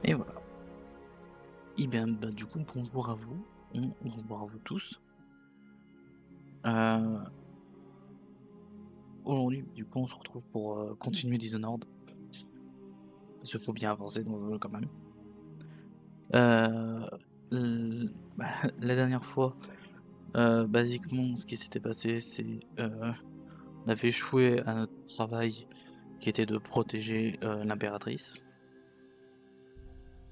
Et voilà. Et bien, bah, du coup, bonjour à vous. Bonjour à vous tous. Euh, Aujourd'hui, du coup, on se retrouve pour continuer Dishonored. Parce qu'il faut bien avancer dans le jeu quand même. Euh, bah, la dernière fois, basiquement, ce qui s'était passé, c'est on avait échoué à notre travail qui était de protéger l'impératrice.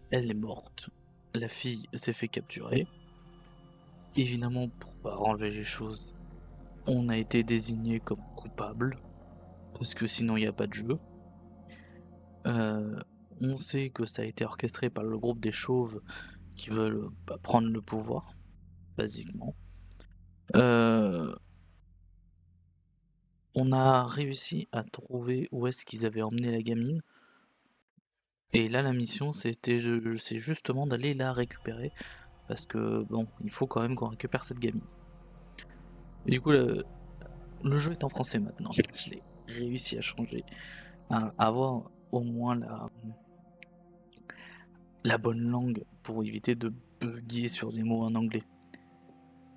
Elle est morte. La fille s'est fait capturer. Évidemment, pour pas enlever les choses, on a été désigné comme coupable. Parce que sinon, il n'y a pas de jeu. On sait que ça a été orchestré par le groupe des chauves qui veulent prendre le pouvoir, basiquement. Euh, on a réussi à trouver où est-ce qu'ils avaient emmené la gamine. Et là, la mission, c'est justement d'aller la récupérer. Parce que, bon, il faut quand même qu'on récupère cette gamine. Et du coup, le jeu est en français maintenant. Je l'ai réussi à changer, à avoir au moins la bonne langue pour éviter de bugger sur des mots en anglais.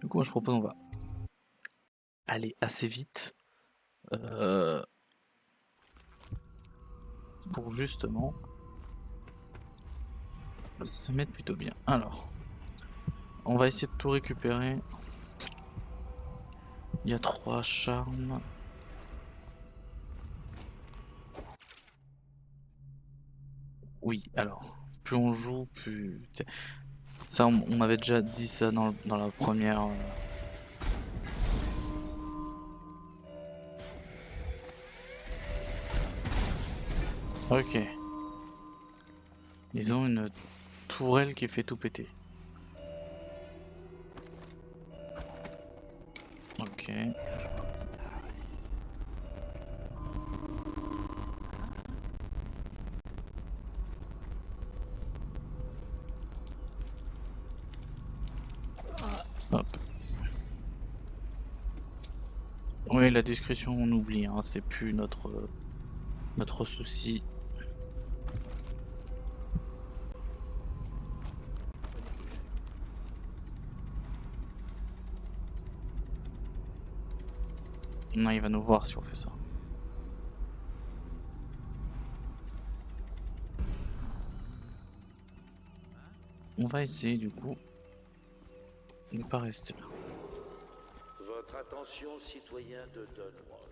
Du coup, moi, je propose, on va aller assez vite pour justement se mettre plutôt bien. Alors, on va essayer de tout récupérer. Il y a 3 charmes. Oui, alors, plus on joue, plus... Ça, on avait déjà dit ça dans la première... Ok. Ils ont une tourelle qui fait tout péter. Ok. Hop. Oui, la discrétion, on oublie, hein, c'est plus notre souci. Non, il va nous voir si on fait ça. On va essayer du coup de ne pas rester là. Votre attention, citoyen de Dunwall.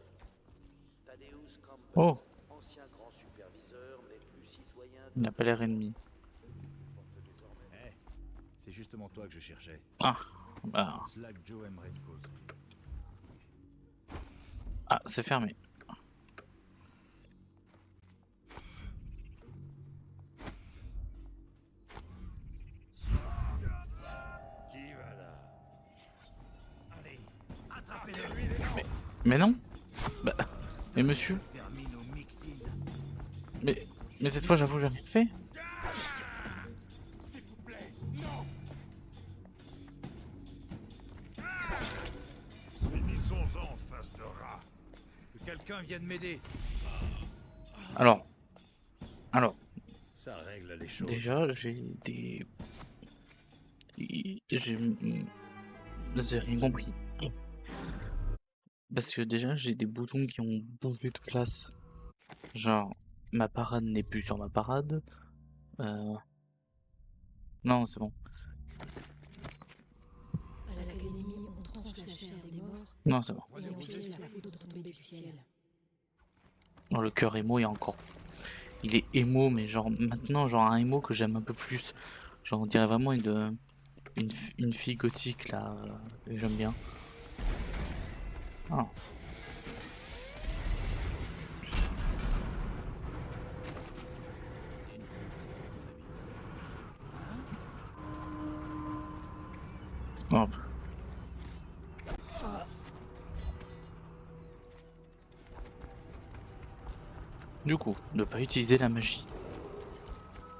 Thaddeus Campbell, Oh, ancien grand superviseur, mais plus citoyen il de n'a pas l'air Dunwall. ennemi. Porte désormais. Eh, c'est justement toi que je cherchais. Ah, bah... Slack Joe aimerait te causer. Ah, c'est fermé. Qui va là? Allez, Mais non. Bah... Mais monsieur... Verminomyxine. Mais... Mais cette fois, j'avoue, j'ai rien fait. S'il vous plaît, non. Finissons-en, face de rat. Que quelqu'un vienne m'aider. Alors... Alors... Ça règle les choses. Déjà, j'ai des... J'ai rien compris. Parce que déjà, j'ai des boutons qui ont bougé de place. Genre, ma parade n'est plus sur ma parade. Non, c'est bon. À l'académie, on tranche la chair des morts Non, c'est bon. et on piège la foudre tombée du ciel. Non, le cœur émo est encore... Il est émo, mais genre maintenant, genre un émo que j'aime un peu plus. Genre, on dirait vraiment une fille gothique là, que j'aime bien. Ah. Hop. Du coup, ne pas utiliser la magie.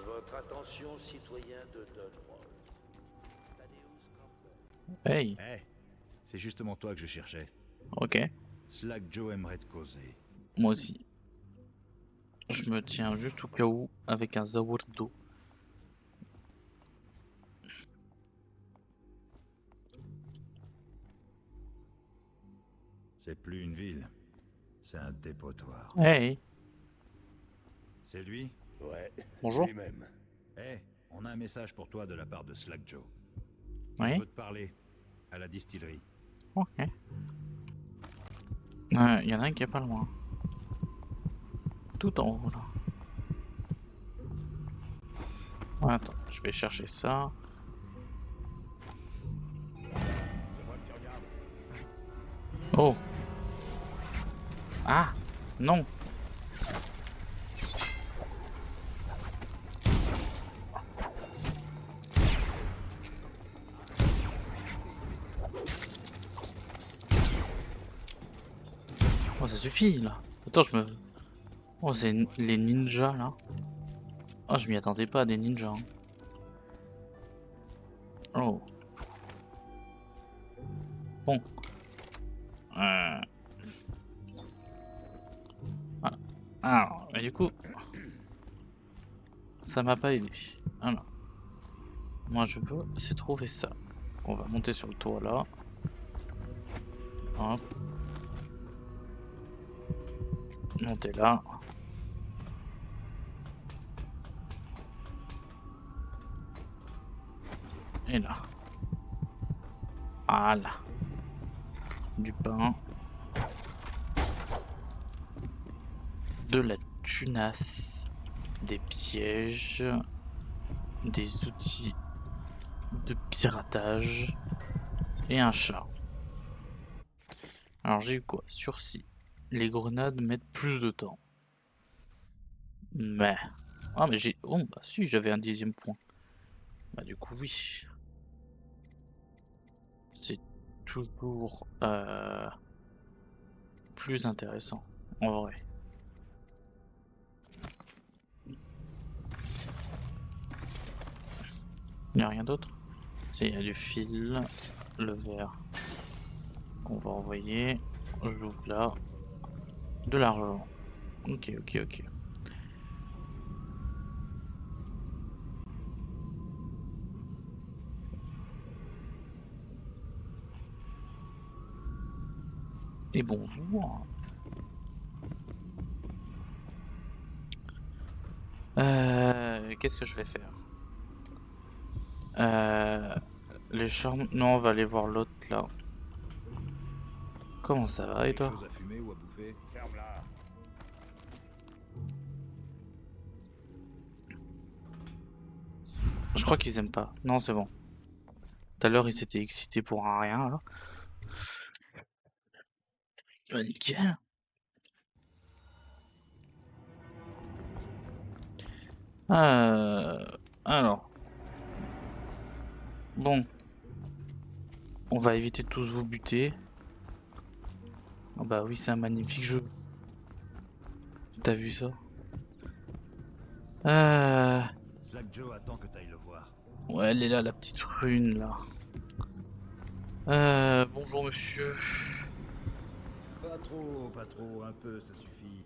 Votre attention, citoyen de Dunwall. Thaddeus Campbell. Hey, Eh, c'est justement toi que je cherchais. ok, Slack Joe aimerait te causer. moi aussi. Je me tiens juste au cas où avec un Zawardo. C'est plus une ville. C'est un dépotoir. Hey, C'est lui? Ouais, bonjour. lui-même. Eh, on a un message pour toi de la part de Slack Joe. Oui, Il veut te parler. À la distillerie. ok. Y en a un qui est pas loin. Tout en haut là. Attends, je vais chercher ça. C'est moi qui regarde. Oh. Ah, non. Oh, ça suffit là. Attends, je me. Oh, c'est les ninjas là. Oh, je m'y attendais pas, des ninjas. Hein. Oh. Bon. Voilà. Alors, mais du coup, ça m'a pas aidé. Alors, moi je peux, c'est trouver ça. On va monter sur le toit là. Hop. Monter là. Et là. Voilà. Du pain. De la tunasse. Des pièges. Des outils de piratage. Et un chat. Alors j'ai eu quoi? Sursis. Les grenades mettent plus de temps. Mais... Ah mais j'ai... Oh bah si, j'avais un 10e point. Bah du coup oui. C'est toujours plus intéressant, en vrai. Il n'y a rien d'autre? Si, il y a du fil, le verre qu'on va envoyer, j'ouvre là, de l'argent. Ok, ok, ok. Et bonjour. Qu'est-ce que je vais faire? Les charmes... Non, on va aller voir l'autre là. Comment ça va et toi? Quelque chose à fumer ou à bouffer? Ferme-la. Je crois qu'ils aiment pas. Non, c'est bon. Tout à l'heure, ils s'étaient excités pour un rien là. Bah, nickel. Alors. Bon. On va éviter de tous vous buter. Oh bah oui, c'est un magnifique jeu. T'as vu ça? Slack Joe attend que t'ailles le voir. Ouais, elle est là, la petite rune là. Bonjour monsieur. Pas trop, un peu, ça suffit.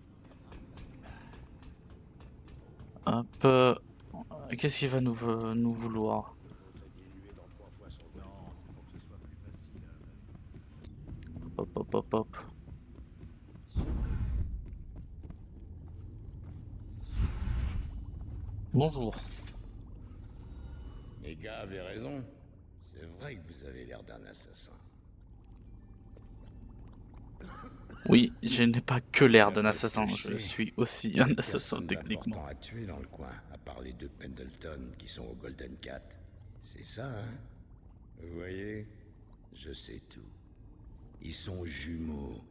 Un qu'est-ce qu'il va nous vouloir? Non, c'est pour que ce soit plus facile. Hop, hop, hop, hop. Bonjour. Les gars avaient raison. C'est vrai que vous avez l'air d'un assassin. Oui, je n'ai pas que l'air d'un D'après assassin, ce que je sais, suis aussi un assassin personne techniquement. d'important à tuer dans le coin, à part les deux Pendleton qui sont au Golden Cat. C'est ça, hein? Vous voyez, je sais tout. Ils sont jumeaux,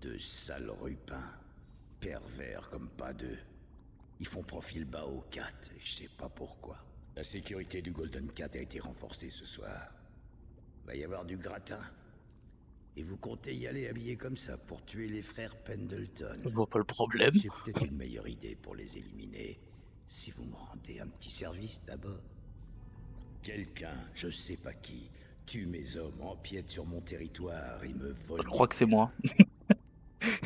de sales rupins, pervers comme pas deux. Ils font profil bas au Cat, et je sais pas pourquoi. La sécurité du Golden Cat a été renforcée ce soir. Va y avoir du gratin. Et vous comptez y aller habillé comme ça pour tuer les frères Pendleton. Je vois pas le problème. J'ai peut-être une meilleure idée pour les éliminer, si vous me rendez un petit service d'abord. Quelqu'un, je sais pas qui, tue mes hommes, empiète sur mon territoire et me vole. Je crois que c'est moi.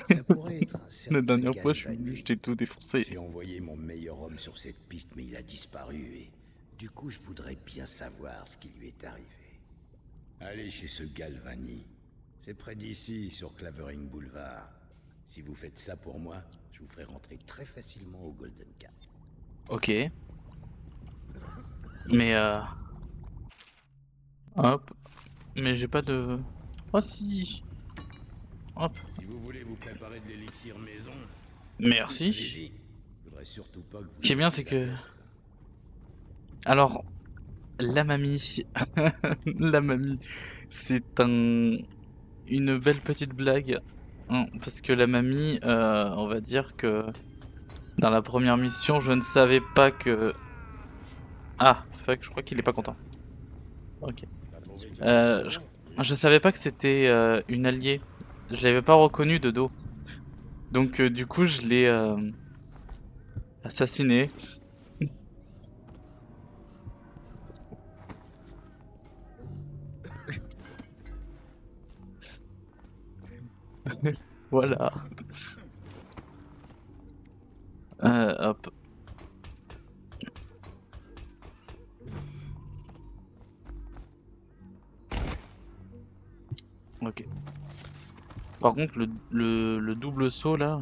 Ça pourrait être un certain La dernière fois, Galvani. je t'ai tout défoncé. J'ai envoyé mon meilleur homme sur cette piste, mais il a disparu et du coup, je voudrais bien savoir ce qui lui est arrivé. Allez chez ce Galvani. C'est près d'ici, sur Clavering Boulevard. Si vous faites ça pour moi, je vous ferai rentrer très facilement au Golden Cat. Ok. Mais hop. Mais j'ai pas de... Oh si. Hop. Si vous voulez vous préparer de l'élixir maison, Merci. allez-y. Je voudrais surtout pas que vous... Ce qui est bien, c'est que... Alors, la mamie... la mamie, c'est une belle petite blague. Hein, parce que la mamie, on va dire que... Dans la première mission, je ne savais pas que... Ah, fuck, je crois qu'il est pas content. Ok. Je savais pas que c'était une alliée. Je l'avais pas reconnue de dos. Donc du coup, je l'ai assassinée. Voilà. Hop. Ok. Par contre, le double saut là.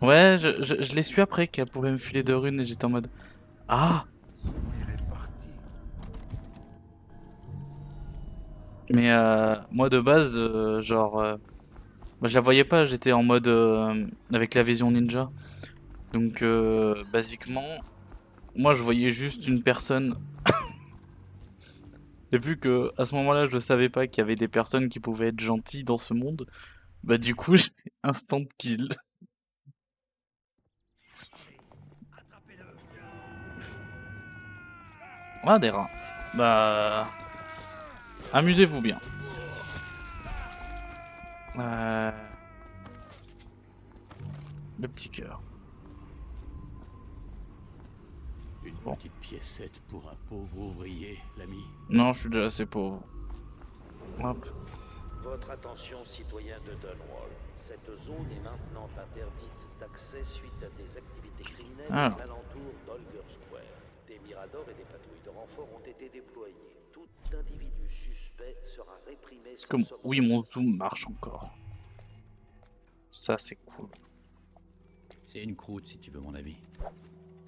Ouais, je l'ai su après qu'elle pouvait me filer de runes et j'étais en mode. Ah! Mais moi de base, moi, je la voyais pas, j'étais en mode avec la vision ninja. Donc basiquement, moi je voyais juste une personne. Et vu que à ce moment-là, je ne savais pas qu'il y avait des personnes qui pouvaient être gentilles dans ce monde, bah du coup, j'ai instant kill. Ah, des rats. Bah... Amusez-vous bien. Le petit cœur. Une petite piécette pour un pauvre ouvrier, l'ami. Non, je suis déjà assez pauvre. Hop. Votre attention, citoyens de Dunwall. Cette zone est maintenant interdite d'accès suite à des activités criminelles Alors. aux alentours d'Holger Square. Des miradors et des patrouilles de renfort ont été déployés. Tout individu suspect sera réprimé Est-ce sans que... sortie. Oui, mon zoom marche encore. Ça, c'est cool. C'est une croûte si tu veux mon avis.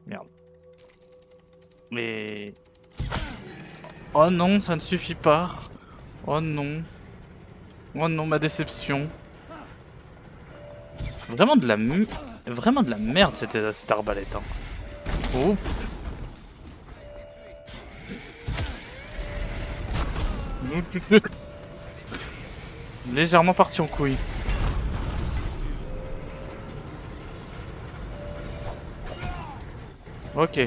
Merde. Mais... Oh non, ça ne suffit pas. Oh non. Oh non, ma déception. Vraiment de la Vraiment de la merde cette arbalète. Hein. Oh. Légèrement parti en couille. Ok.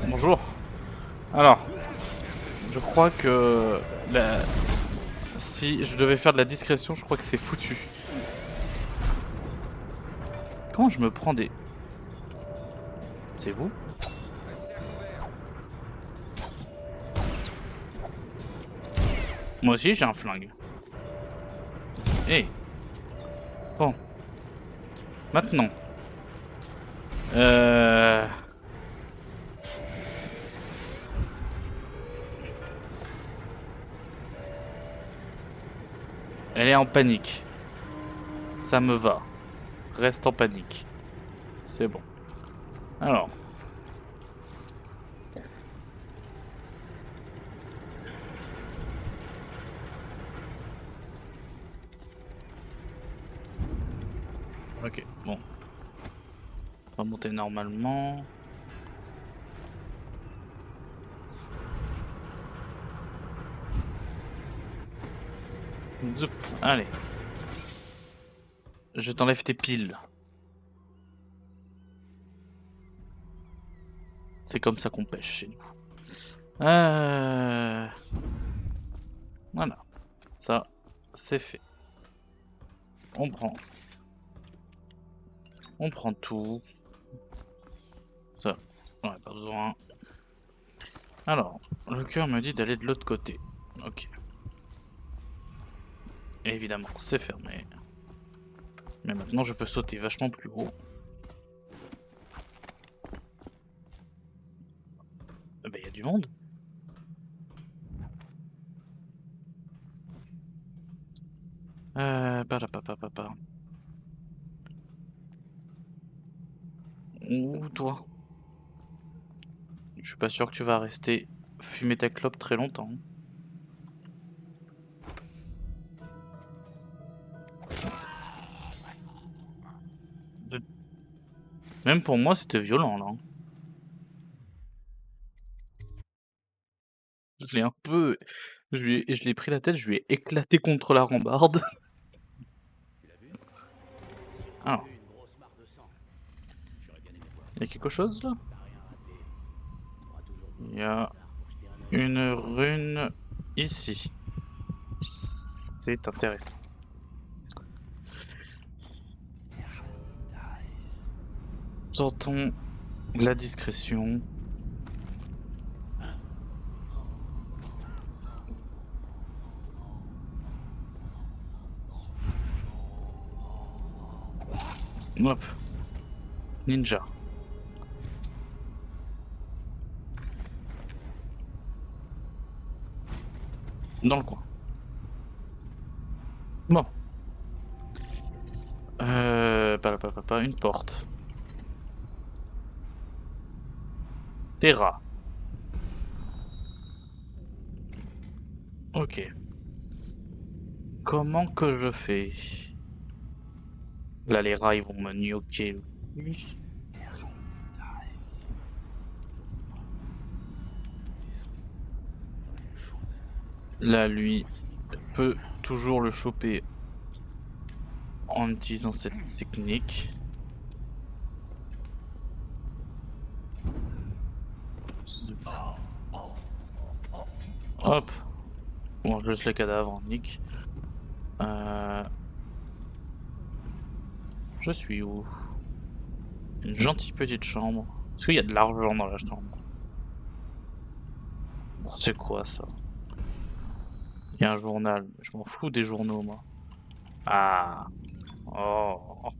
Bonjour. Alors, je crois que si je devais faire de la discrétion, je crois que c'est foutu. Comment je me prends des... C'est vous? Moi aussi j'ai un flingue. Hey. Bon. Maintenant. Elle est en panique. Ça me va. Reste en panique. C'est bon. Alors. Ok, bon. On va monter normalement. Zoup. Allez. Je t'enlève tes piles. C'est comme ça qu'on pêche chez nous. Voilà. Ça, c'est fait. On prend tout. Ça, on n'a pas besoin. Alors, le cœur me dit d'aller de l'autre côté. Ok. Et évidemment, c'est fermé. Mais maintenant, je peux sauter vachement plus haut. Eh ben, y a du monde. Parapapapapa. Ouh, toi. Je suis pas sûr que tu vas rester fumer ta clope très longtemps. Même pour moi, c'était violent là, hein. Je l'ai un peu je l'ai pris la tête, je lui ai éclaté contre la rambarde. Alors, il y a quelque chose là? Il y a une rune ici. C'est intéressant. Tentons la discrétion. Hop. Ninja. Dans le coin. Bon. Une porte. Terra. Ok. Comment que je fais? Là, les rats, ils vont me gnoquer. Là, lui, peut toujours le choper en utilisant cette technique. Hop. Bon, je laisse le cadavre, nick. Je suis où? Une gentille petite chambre. Est-ce qu'il y a de l'argent dans la chambre? C'est quoi ça? Il y a un journal. Je m'en fous des journaux, moi. Ah. Oh.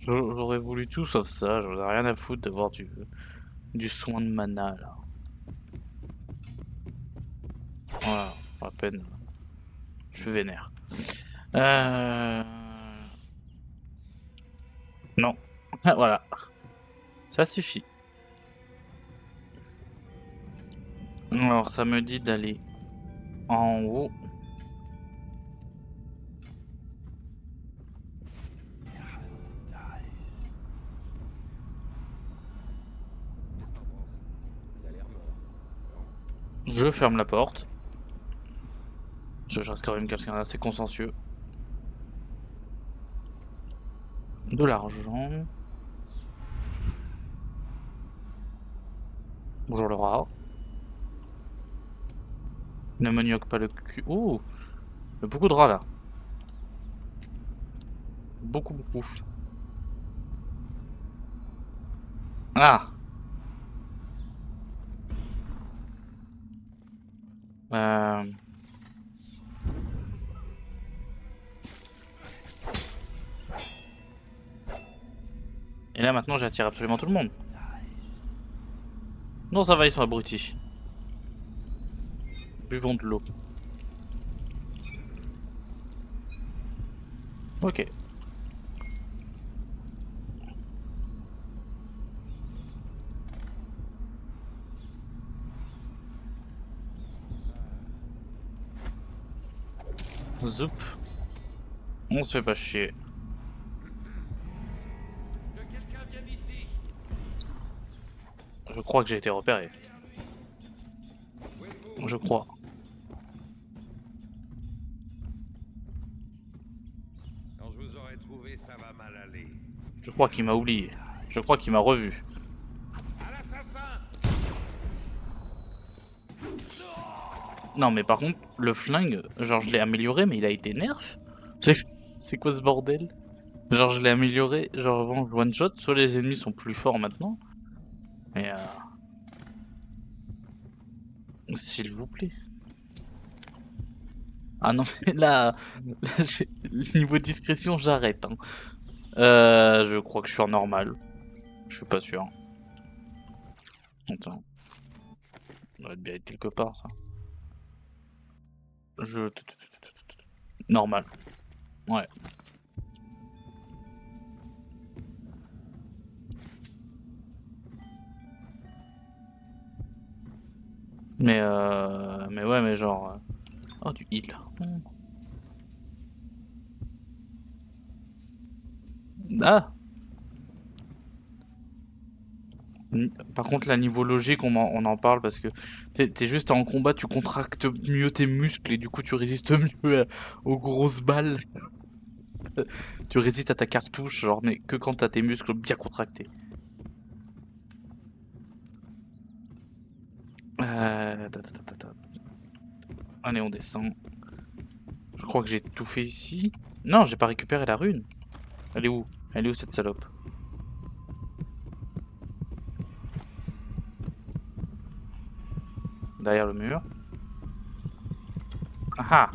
J'aurais voulu tout sauf ça. J'en ai rien à foutre d'avoir du soin de mana, là. Voilà. Pas à peine. Je suis vénère. Non. Voilà. Ça suffit. Alors, ça me dit d'aller en haut. Je ferme la porte. Je reste quand même quelqu'un d'assez consciencieux. De l'argent. Bonjour le rat. Ne me gnoque pas le cul. Ouh, il y a beaucoup de rats là. Beaucoup. Ah. Et là maintenant j'attire absolument tout le monde. Non ça va, ils sont abrutis. Buvons de l'eau. Ok. Zoup. On se fait pas chier. Je crois que j'ai été repéré. Je crois. Quand je vous aurai trouvé, ça va mal aller. Je crois qu'il m'a oublié. Je crois qu'il m'a revu. À l'assassin! Non mais par contre, le flingue, genre je l'ai amélioré mais il a été nerf. C'est quoi ce bordel? Genre je l'ai amélioré, genre avant one shot, soit les ennemis sont plus forts maintenant. Mais s'il vous plaît. Ah non mais là niveau discrétion j'arrête hein. Je crois que je suis en normal. Je suis pas sûr. Attends. Ça doit être bien être quelque part ça. Normal. Ouais. Mais ouais, mais genre... Oh, du heal. Ah! Par contre, là, niveau logique, on en parle parce que t'es juste en combat, tu contractes mieux tes muscles et du coup, tu résistes mieux aux grosses balles. Tu résistes à ta cartouche, genre, mais que quand t'as tes muscles bien contractés. Allez, on descend. Je crois que j'ai tout fait ici. Non, j'ai pas récupéré la rune. Elle est où? Elle est où cette salope? Derrière le mur. Ah ah!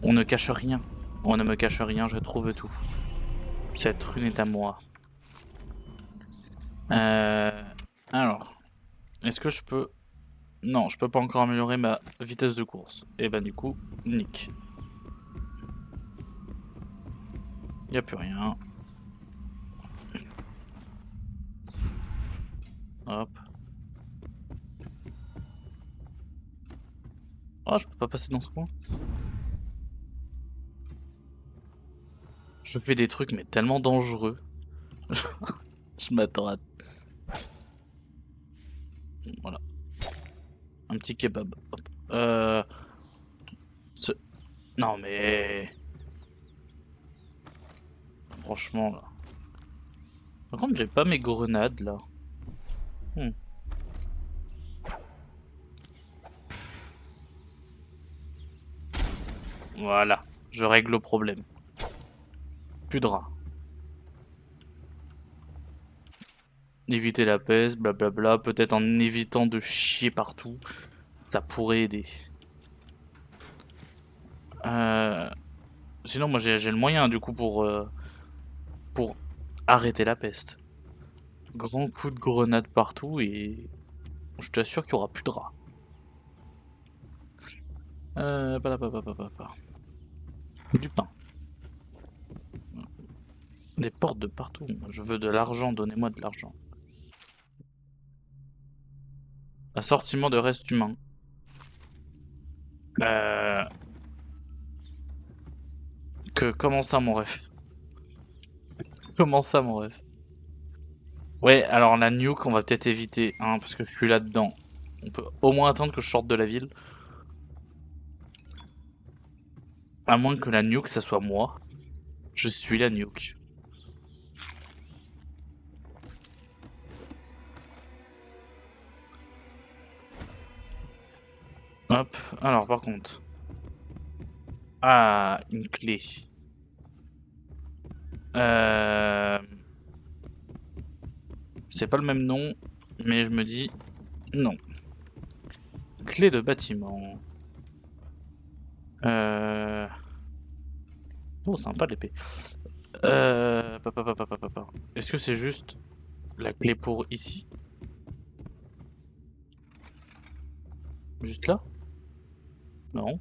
On ne cache rien. On ne me cache rien, je trouve tout. Cette rune est à moi. Alors, est-ce que je peux... Non, je peux pas encore améliorer ma vitesse de course. Et ben du coup, nick. Y a plus rien. Hop. Oh, je peux pas passer dans ce coin. Je fais des trucs mais tellement dangereux. Je m'attends à... Voilà. Un petit kebab. Hop. Non mais... Franchement là. Par contre j'ai pas mes grenades là. Voilà. Je règle le problème. Plus de rats. Éviter la peste, blablabla. Peut-être en évitant de chier partout. Ça pourrait aider. Sinon, moi j'ai le moyen du coup pour arrêter la peste. Grand coup de grenade partout et je t'assure qu'il y aura plus de rats. Du pain. Des portes de partout. Je veux de l'argent, donnez-moi de l'argent. Assortiment de restes humains. Comment ça mon ref? Comment ça mon ref? Ouais, alors la nuke on va peut-être éviter, hein, parce que je suis là-dedans. On peut au moins attendre que je sorte de la ville. À moins que la nuke ça soit moi. Je suis la nuke. Hop, alors par contre. Ah, une clé. C'est pas le même nom, mais je me dis non. Clé de bâtiment. Oh, sympa l'épée. Est-ce que c'est juste la clé pour ici? Juste là? Non.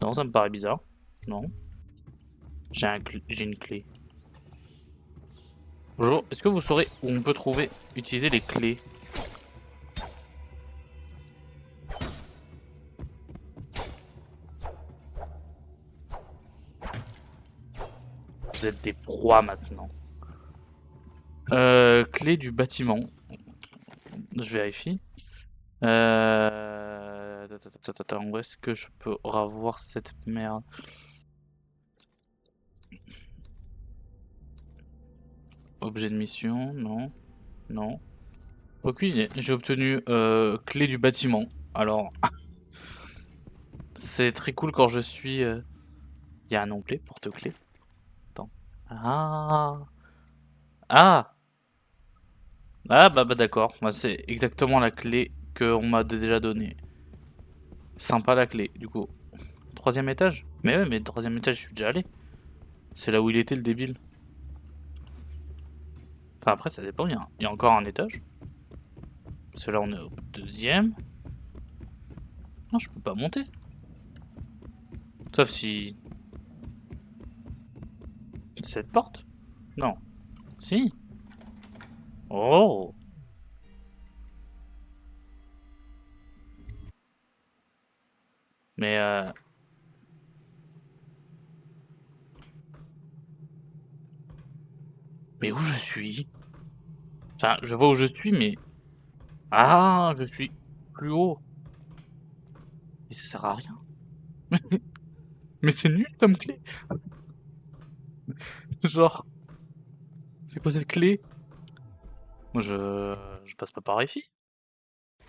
Non, ça me paraît bizarre. Non. J'ai une clé. Bonjour, est-ce que vous saurez où on peut utiliser les clés? Vous êtes des proies maintenant. Clé du bâtiment. Je vérifie. Où est-ce que je peux revoir cette merde? Objet de mission, non. Non. Aucune idée. J'ai obtenu clé du bâtiment. Alors, c'est très cool quand je suis... Il y a un onglet, porte-clé. Attends. Ah. Ah. Ah bah d'accord. Bah, c'est exactement la clé qu'on m'a déjà donnée. Sympa la clé, du coup. 3e étage? Mais ouais, mais 3e étage, je suis déjà allé. C'est là où il était le débile. Enfin après ça dépend, il y a encore un étage. Parce que là on est au 2e. Non, je peux pas monter. Sauf si... Cette porte? Non. Si. Oh. Mais Mais où je suis? Enfin, je vois où je suis, mais... Ah, je suis plus haut. Et ça sert à rien. Mais c'est nul comme clé. Genre, c'est quoi cette clé? Moi, je passe pas par ici.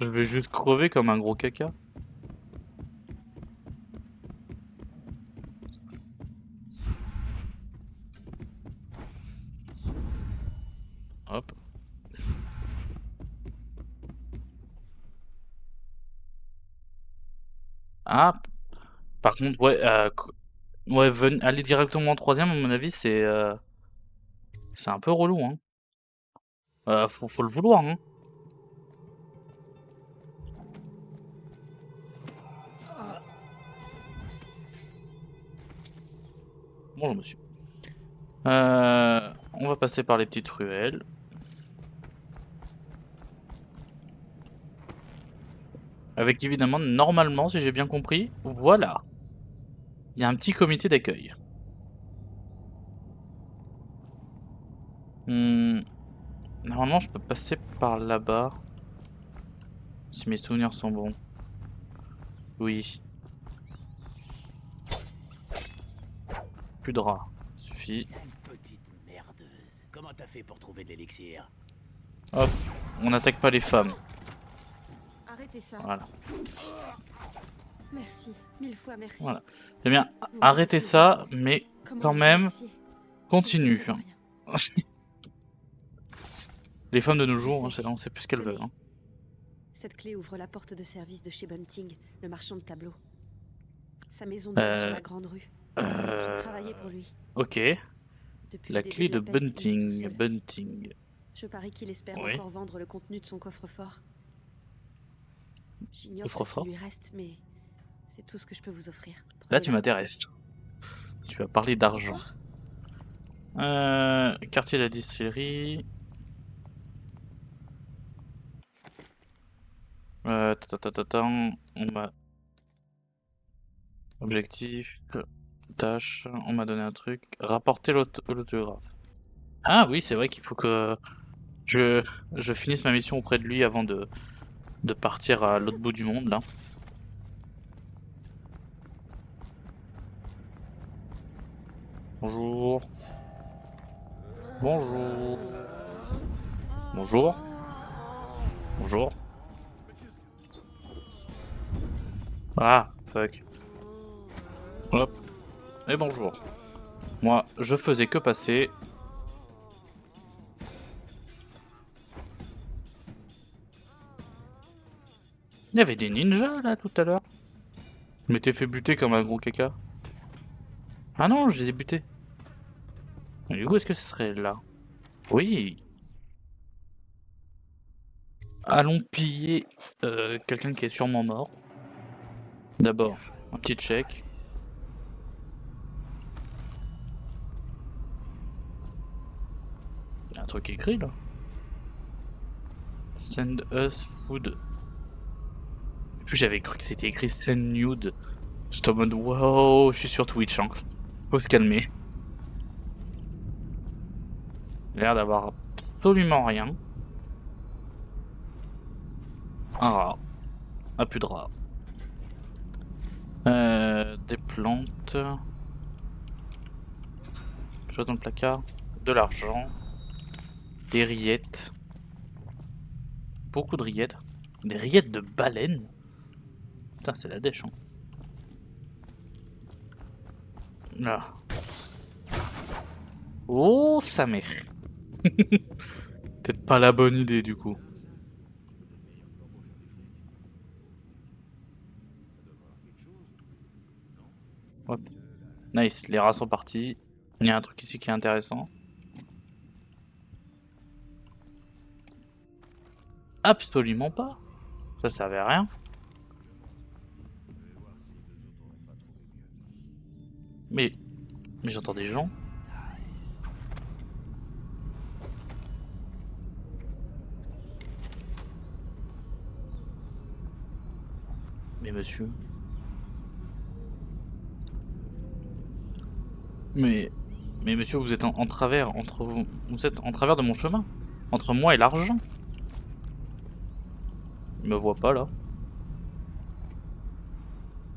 Je vais juste crever comme un gros caca. Hop. Ah, par contre, ouais, ouais, aller directement en troisième, à mon avis, c'est un peu relou, hein. Faut le vouloir, hein. Bonjour, monsieur. On va passer par les petites ruelles. Avec évidemment, normalement, si j'ai bien compris, voilà. Il y a un petit comité d'accueil. Mmh, normalement, je peux passer par là-bas. Si mes souvenirs sont bons. Oui. Plus de rats. Suffit. Sale petite merdeuse. Comment t'as fait pour trouver de l'élixir? Hop. On n'attaque pas les femmes. Arrêtez ça. Voilà. Merci. 1000 fois merci. Voilà. Eh bien, Vous arrêtez m'avez ça, sauvé. mais Comment quand vous même, remercier? continue. Ça sert à rien. Les femmes de nos jours, hein, on sait plus ce qu'elles veulent. Hein. Cette clé ouvre la porte de service de chez Bunting, le marchand de tableaux. Sa maison donne sur la grande rue. J'ai travaillé pour lui. Ok. Depuis La le début clé de la peste, il vit tout Bunting. seul. Bunting. Je parie qu'il espère Oui. encore vendre le contenu de son coffre-fort. J'ignore ce Coffre-fort. qu'il lui reste, mais c'est tout ce que je peux vous offrir. Là, tu Prenez-la. m'intéresses. Tu vas parler d'argent. Quartier de la distillerie. On m'a... Objectif. Tâche. On m'a donné un truc. Rapporter l'autographe. Ah oui, c'est vrai qu'il faut que je finisse ma mission auprès de lui avant de partir à l'autre bout du monde, là. Bonjour. Bonjour. Bonjour. Bonjour. Ah, fuck. Hop. Et bonjour. Moi, je faisais que passer. Il y avait des ninjas, là, tout à l'heure. Je m'étais fait buter comme un gros caca. Ah non, je les ai butés. Et du coup, est-ce que ce serait là? Oui. Allons piller quelqu'un qui est sûrement mort. D'abord, un petit check. Il y a un truc écrit là. Send us food. Et puis j'avais cru que c'était écrit send nude. J'étais en mode wow, je suis sur Twitch, hein. Faut se calmer. Il a l'air d'avoir absolument rien. Un rat. Ah, plus de rat. Des plantes. Chose dans le placard. De l'argent. Des rillettes. Beaucoup de rillettes. Des rillettes de baleine. Putain, c'est la dèche. Hein. Là. Oh, sa mère. Peut-être pas la bonne idée du coup. Hop. Nice, les rats sont partis. Il y a un truc ici qui est intéressant. Absolument pas. Ça servait à rien. Mais j'entends des gens. Mais monsieur. Mais monsieur, vous êtes en travers entre vous. Vous êtes en travers de mon chemin. Entre moi et l'argent. Il me voit pas là.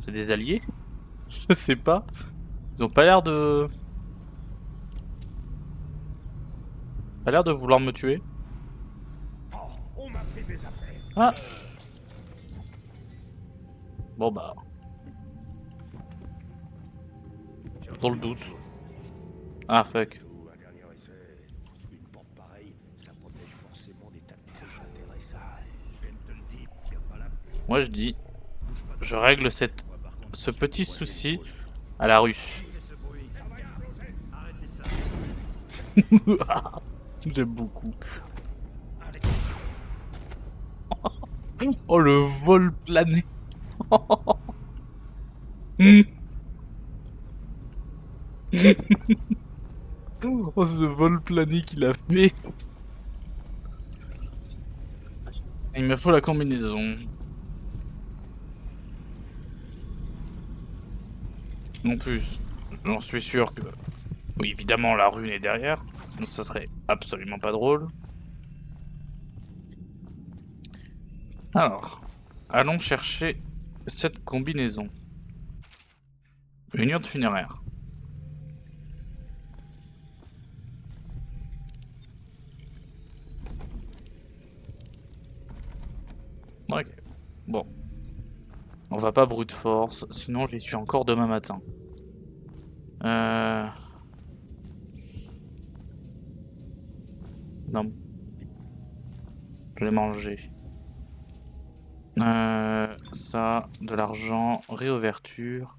C'est des alliés? Je sais pas. Ils ont pas l'air de... Pas l'air de vouloir me tuer. On m'a fait des affaires. Ah. Bon bah... Dans le doute. Ah fuck. Un dernier essai. Une porte pareille, ça protège forcément des tas de trucs intéressants. Je te le dis, tire pas la... Moi je dis... Je règle ce petit souci à la russe. J'aime beaucoup. Oh le vol plané. Oh ce vol plané qu'il a fait. Il me faut la combinaison. En plus, j'en suis sûr que... Oui, évidemment, la rune est derrière. Donc ça serait absolument pas drôle. Alors, allons chercher cette combinaison. Une urne funéraire. Ok, bon. On va pas brute force, sinon j'y suis encore demain matin. Non. Je l'ai mangé. Ça, de l'argent, réouverture.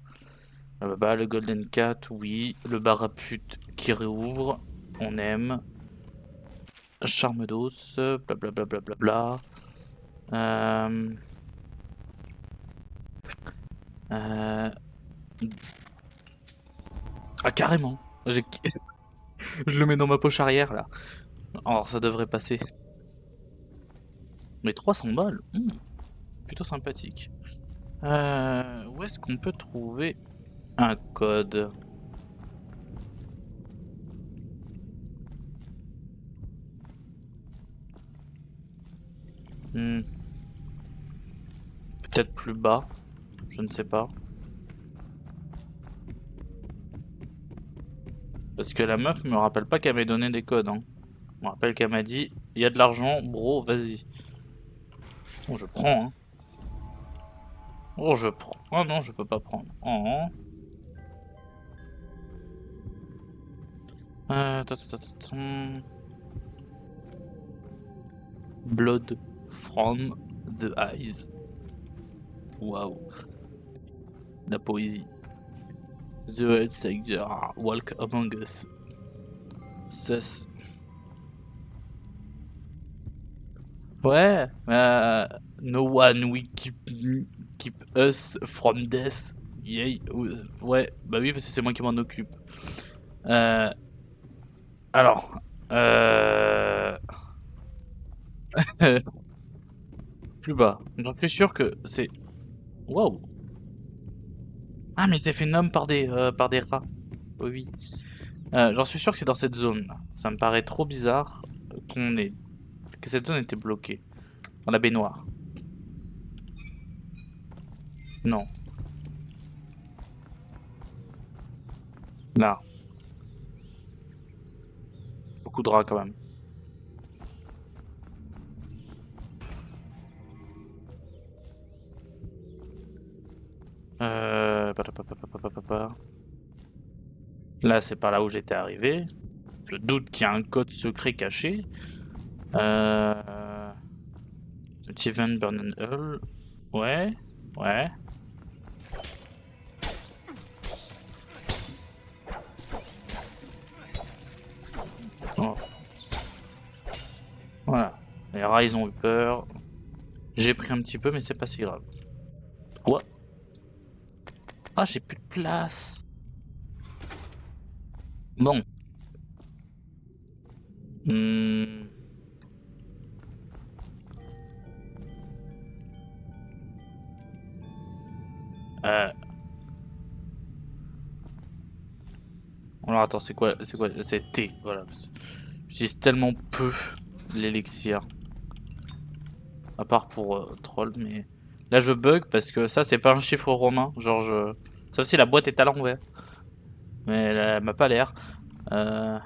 Bah, le Golden Cat, oui. Le bar à pute qui réouvre, on aime. Charme d'os, blablabla. Bla. Ah carrément. Je le mets dans ma poche arrière là. Alors ça devrait passer. Mais 300 balles, plutôt sympathique. Où est-ce qu'on peut trouver un code? Peut-être plus bas, je ne sais pas. Parce que la meuf me rappelle pas qu'elle m'ait donné des codes. Hein. Je me rappelle qu'elle m'a dit, il y a de l'argent, bro, vas-y. Oh, je prends. Hein. Oh, je prends. Oh non, je peux pas prendre. Oh. Blood from the eyes. Waouh. La poésie. The outsider walk among us. Sus. Ouais. No one will keep us from death. Yay. Ouais. Bah oui, parce que c'est moi qui m'en occupe. Alors. Plus bas. J'en suis sûr que c'est... Waouh. Ah mais c'est fait homme par des rats. Oui. J'en suis sûr que c'est dans cette zone là. Ça me paraît trop bizarre que cette zone était bloquée. Dans la baignoire. Non. Là. Beaucoup de rats quand même. Là, c'est par là où j'étais arrivé. Je doute qu'il y a un code secret caché. Steven Burnenhull. Ouais, ouais. Oh. Voilà. Les rats, ils ont eu peur. J'ai pris un petit peu, mais c'est pas si grave. Quoi? Ah, j'ai plus de place. Bon. Hmm. Alors attends, c'est quoi? C'est T, voilà. J'utilise tellement peu l'élixir. À part pour troll, mais... Là je bug parce que ça c'est pas un chiffre romain. Genre je... Sauf si la boîte est à l'envers. Mais elle m'a pas l'air. Alors...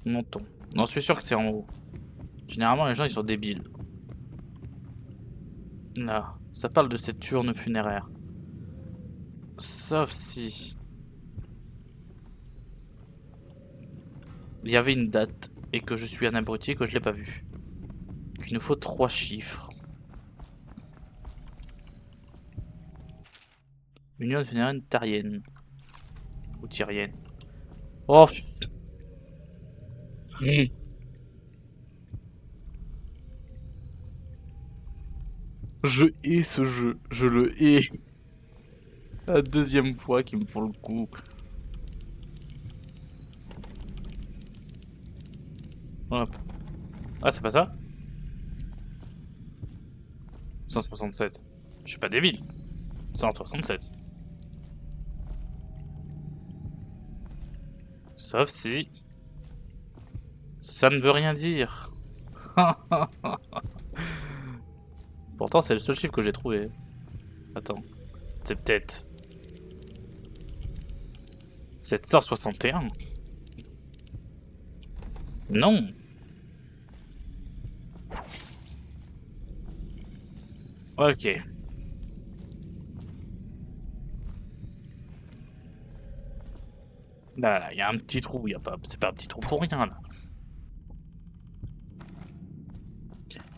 Montons. Non, je suis sûr que c'est en haut. Généralement les gens ils sont débiles. Là, ça parle de cette urne funéraire. Sauf si... il y avait une date et que je suis un abruti et que je l'ai pas vu. Il nous faut 3 chiffres. Union funéraire tarienne. Ou tyrienne. Oh Je hais ce jeu, je le hais. La deuxième fois qu'ils me font le coup. Hop. Ah, c'est pas ça? 167. Je suis pas débile. 167. Sauf si... ça ne veut rien dire. Pourtant, c'est le seul chiffre que j'ai trouvé. Attends. C'est peut-être... 761. Non. Ok. Là, il y a un petit trou, y a pas... c'est pas un petit trou pour rien, là.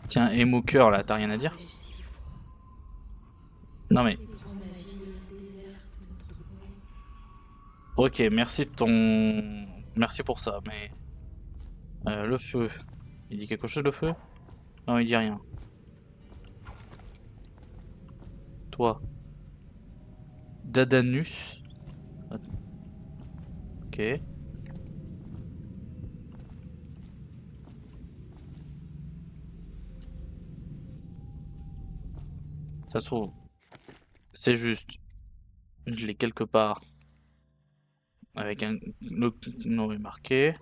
Tiens, émo cœur, là, t'as rien à dire? Non mais... ok, merci de ton... merci pour ça, mais... le feu... il dit quelque chose, le feu? Non, il dit rien. Toi. Dadanus. Ok. Ça se trouve, c'est juste, je l'ai quelque part, avec un... le nom est marqué,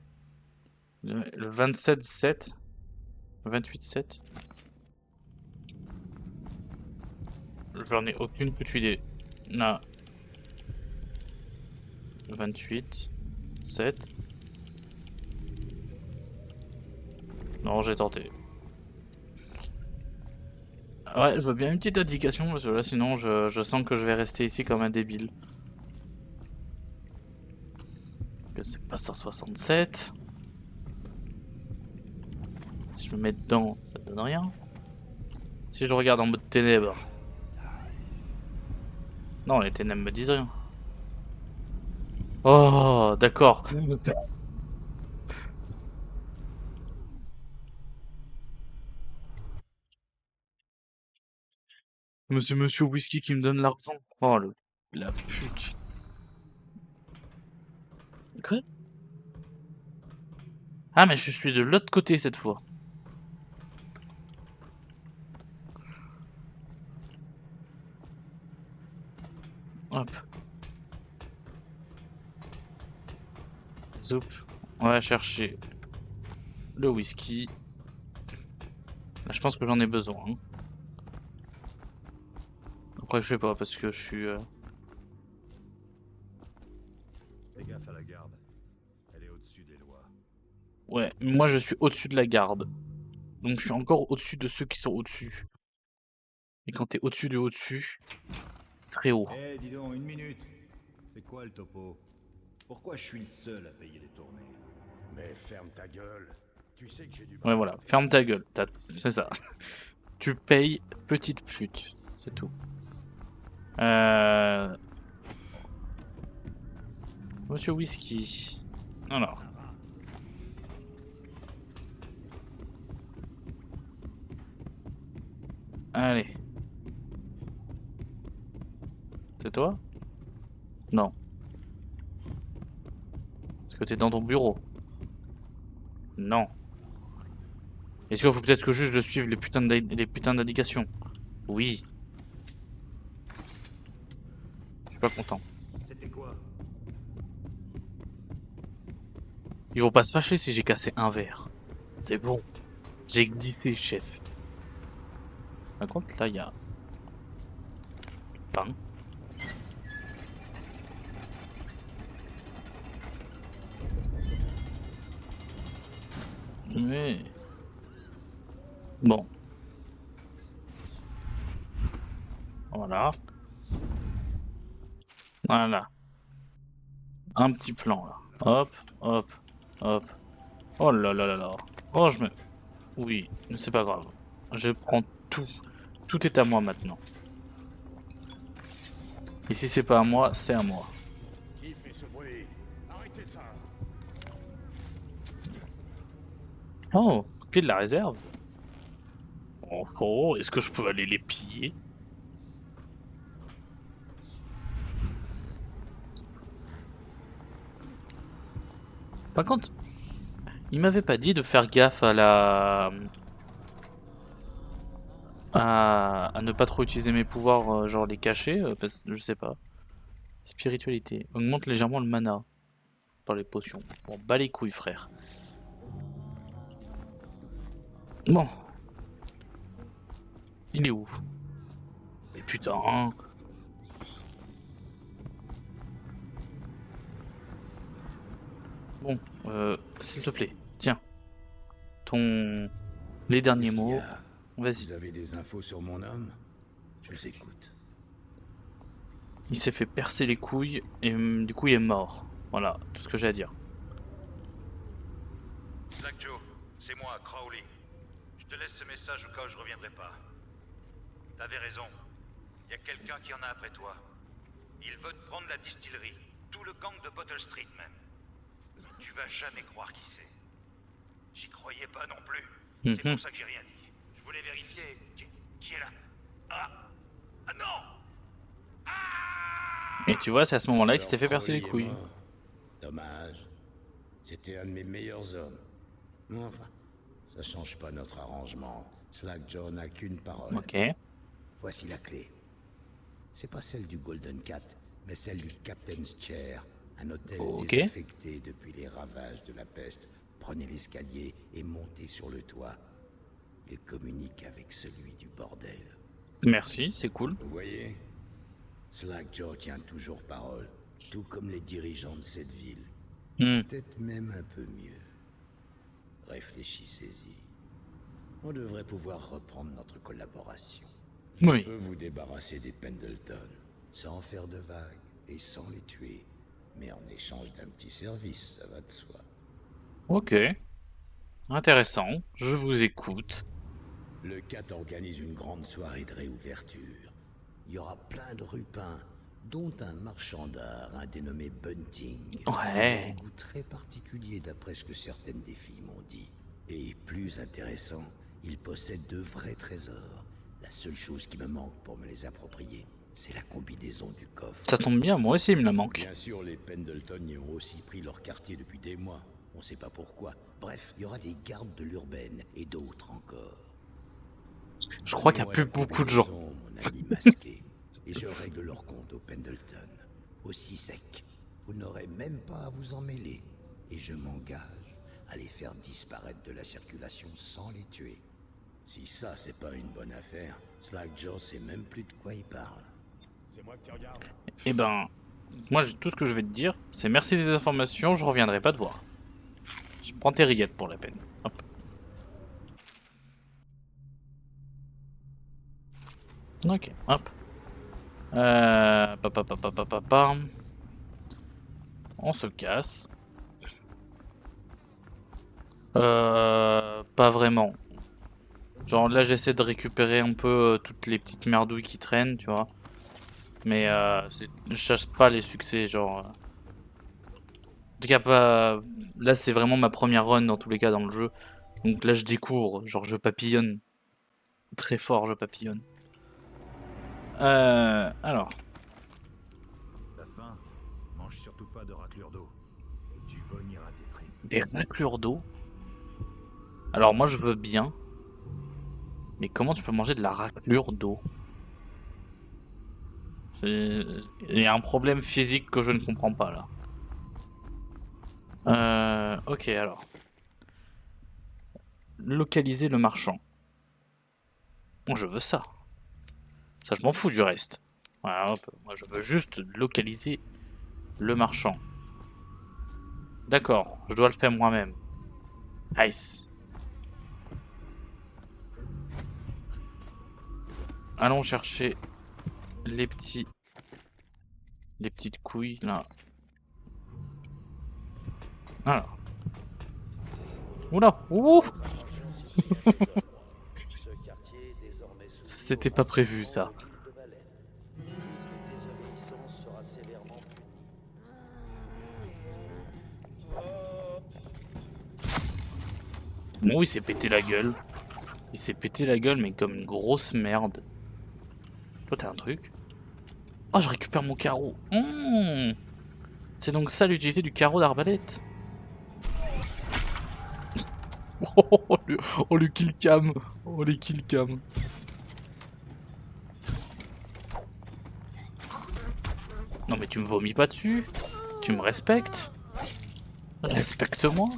le 27-7, 28-7. J'en ai aucune foutue idée. Non. 28, 7. Non, j'ai tenté. Ouais, je veux bien une petite indication, parce que là, sinon, je sens que je vais rester ici comme un débile. Que c'est pas 167. Si je me mets dedans, ça ne donne rien. Si je le regarde en mode ténèbres. Non, les ténèbres me disent rien. Oh, d'accord. Monsieur Whisky qui me donne l'argent. Oh, la pute. Quoi? Ah, mais je suis de l'autre côté cette fois. Hop. Zoup. On va chercher le whisky. Là, je pense que j'en ai besoin. Hein. Après, je sais pas, parce que je suis... Fais gaffe à la garde. Elle est au-dessus des lois. ouais, moi je suis au-dessus de la garde. Donc je suis encore au-dessus de ceux qui sont au-dessus. Et quand t'es au-dessus du au-dessus, très haut. Eh, dis donc, une minute. C'est quoi le topo? Pourquoi je suis le seul à payer les tournées? Mais ferme ta gueule. Tu sais que j'ai du... Ouais, voilà, ferme ta gueule, c'est ça. Tu payes, petite pute, c'est tout. Monsieur Whisky. Alors. Allez. C'est toi? Non. Est-ce que t'es dans ton bureau? Non. Est-ce qu'il faut peut-être que juste je le suive les putains d'indications? Oui. Je suis pas content. C'était quoi? Ils vont pas se fâcher si j'ai cassé un verre. C'est bon. J'ai glissé, chef. Par contre, là, il y a... pain. Mais... bon. Voilà. Voilà. Un petit plan, là. Hop, hop, hop. Oh là là là là. Oh, je me... oui, mais c'est pas grave. Je prends tout. Tout est à moi maintenant. Et si c'est pas à moi, c'est à moi. Qui fait ce bruit? Arrêtez ça! Oh, clé de la réserve. Oh, oh, est-ce que je peux aller les piller? Par contre, il m'avait pas dit de faire gaffe à la... à ne pas trop utiliser mes pouvoirs, genre les cacher, parce que je sais pas. Spiritualité. Augmente légèrement le mana. Par les potions. Bon, bas les couilles, frère. Bon. Il est où? Mais putain. Bon, s'il te plaît, tiens. Les derniers mots. Vous Vas-y. avez des infos sur mon homme? Je les écoute. Il s'est fait percer les couilles et du coup il est mort. Voilà, tout ce que j'ai à dire. Black Joe, c'est moi, Crowley. Je te laisse ce message au cas où je reviendrai pas. T'avais raison. Y a quelqu'un qui en a après toi. Il veut te prendre la distillerie. Tout le gang de Bottle Street même. Tu vas jamais croire qui c'est. J'y croyais pas non plus. C'est pour ça que j'ai rien dit. Je voulais vérifier qui est là. Ah non. Et tu vois, c'est à ce moment-là qu'il s'est fait percer les Crowley est couilles. mort. Dommage. C'était un de mes meilleurs hommes. Mais enfin, ça change pas notre arrangement. Slackjaw n'a qu'une parole. Ok. Voici la clé. C'est pas celle du Golden Cat, mais celle du Captain's Chair, un hôtel Ok. désaffecté depuis les ravages de la peste. Prenez l'escalier et montez sur le toit. Il communique avec celui du bordel. Merci, c'est cool. Vous voyez, Slackjaw tient toujours parole, tout comme les dirigeants de cette ville. Peut-être même un peu mieux. Réfléchissez-y. On devrait pouvoir reprendre notre collaboration. Oui. Je peux vous débarrasser des Pendleton, sans faire de vagues et sans les tuer. Mais en échange d'un petit service, ça va de soi. Ok. Intéressant. Je vous écoute. Le CAT organise une grande soirée de réouverture. Il y aura plein de rupins, dont un marchand d'art, un dénommé Bunting. Ouais. Il a des goûts très particuliers d'après ce que certaines des filles m'ont dit. Et plus intéressant, il possède de vrais trésors. La seule chose qui me manque pour me les approprier, c'est la combinaison du coffre. Ça tombe bien, moi aussi il me la manque. Bien sûr, les Pendleton y ont aussi pris leur quartier depuis des mois. On sait pas pourquoi. Bref, il y aura des gardes de l'urbaine et d'autres encore. Je crois qu'il n'y a plus beaucoup de gens. Mon ami masqué, et je règle leur compte au Pendleton. Aussi sec, vous n'aurez même pas à vous en mêler. Et je m'engage à les faire disparaître de la circulation sans les tuer. Si ça, c'est pas une bonne affaire, Slackjaw sait même plus de quoi il parle. C'est moi que tu regardes. Eh ben, moi tout ce que je vais te dire, c'est merci des informations, je reviendrai pas te voir. Je prends tes rillettes pour la peine. Hop. Ok, hop. On se casse. Pas vraiment. Genre là j'essaie de récupérer un peu toutes les petites merdouilles qui traînent, tu vois. Mais je cherche pas les succès, genre... En tout cas pas... Là c'est vraiment ma première run dans tous les cas dans le jeu. Donc là je découvre, genre je papillonne. Très fort je papillonne. Alors. surtout pas de raclure d'eau. Tu vomira tes tripes. Des raclures d'eau? Alors moi je veux bien. Mais comment tu peux manger de la raclure d'eau? Il y a un problème physique que je ne comprends pas là. Ok alors. Localiser le marchand. Moi je veux ça. Ça je m'en fous du reste. Voilà, hop. Moi je veux juste localiser le marchand. D'accord, je dois le faire moi-même. Nice. Allons chercher les petites couilles là. Alors. Oula, ouh. Ce quartier est désormais soumis C'était au pas prévu renseignement ça. de l'île de Valais. Toute désobéissance sera sévèrement punie. Bon, il s'est pété la gueule. Il s'est pété la gueule, mais comme une grosse merde. Toi, t'as un truc? Oh, je récupère mon carreau. C'est donc ça l'utilité du carreau d'arbalète. Oh, le kill cam. Oh, les kill cam. Non, mais tu me vomis pas dessus. Tu me respectes. Respecte-moi.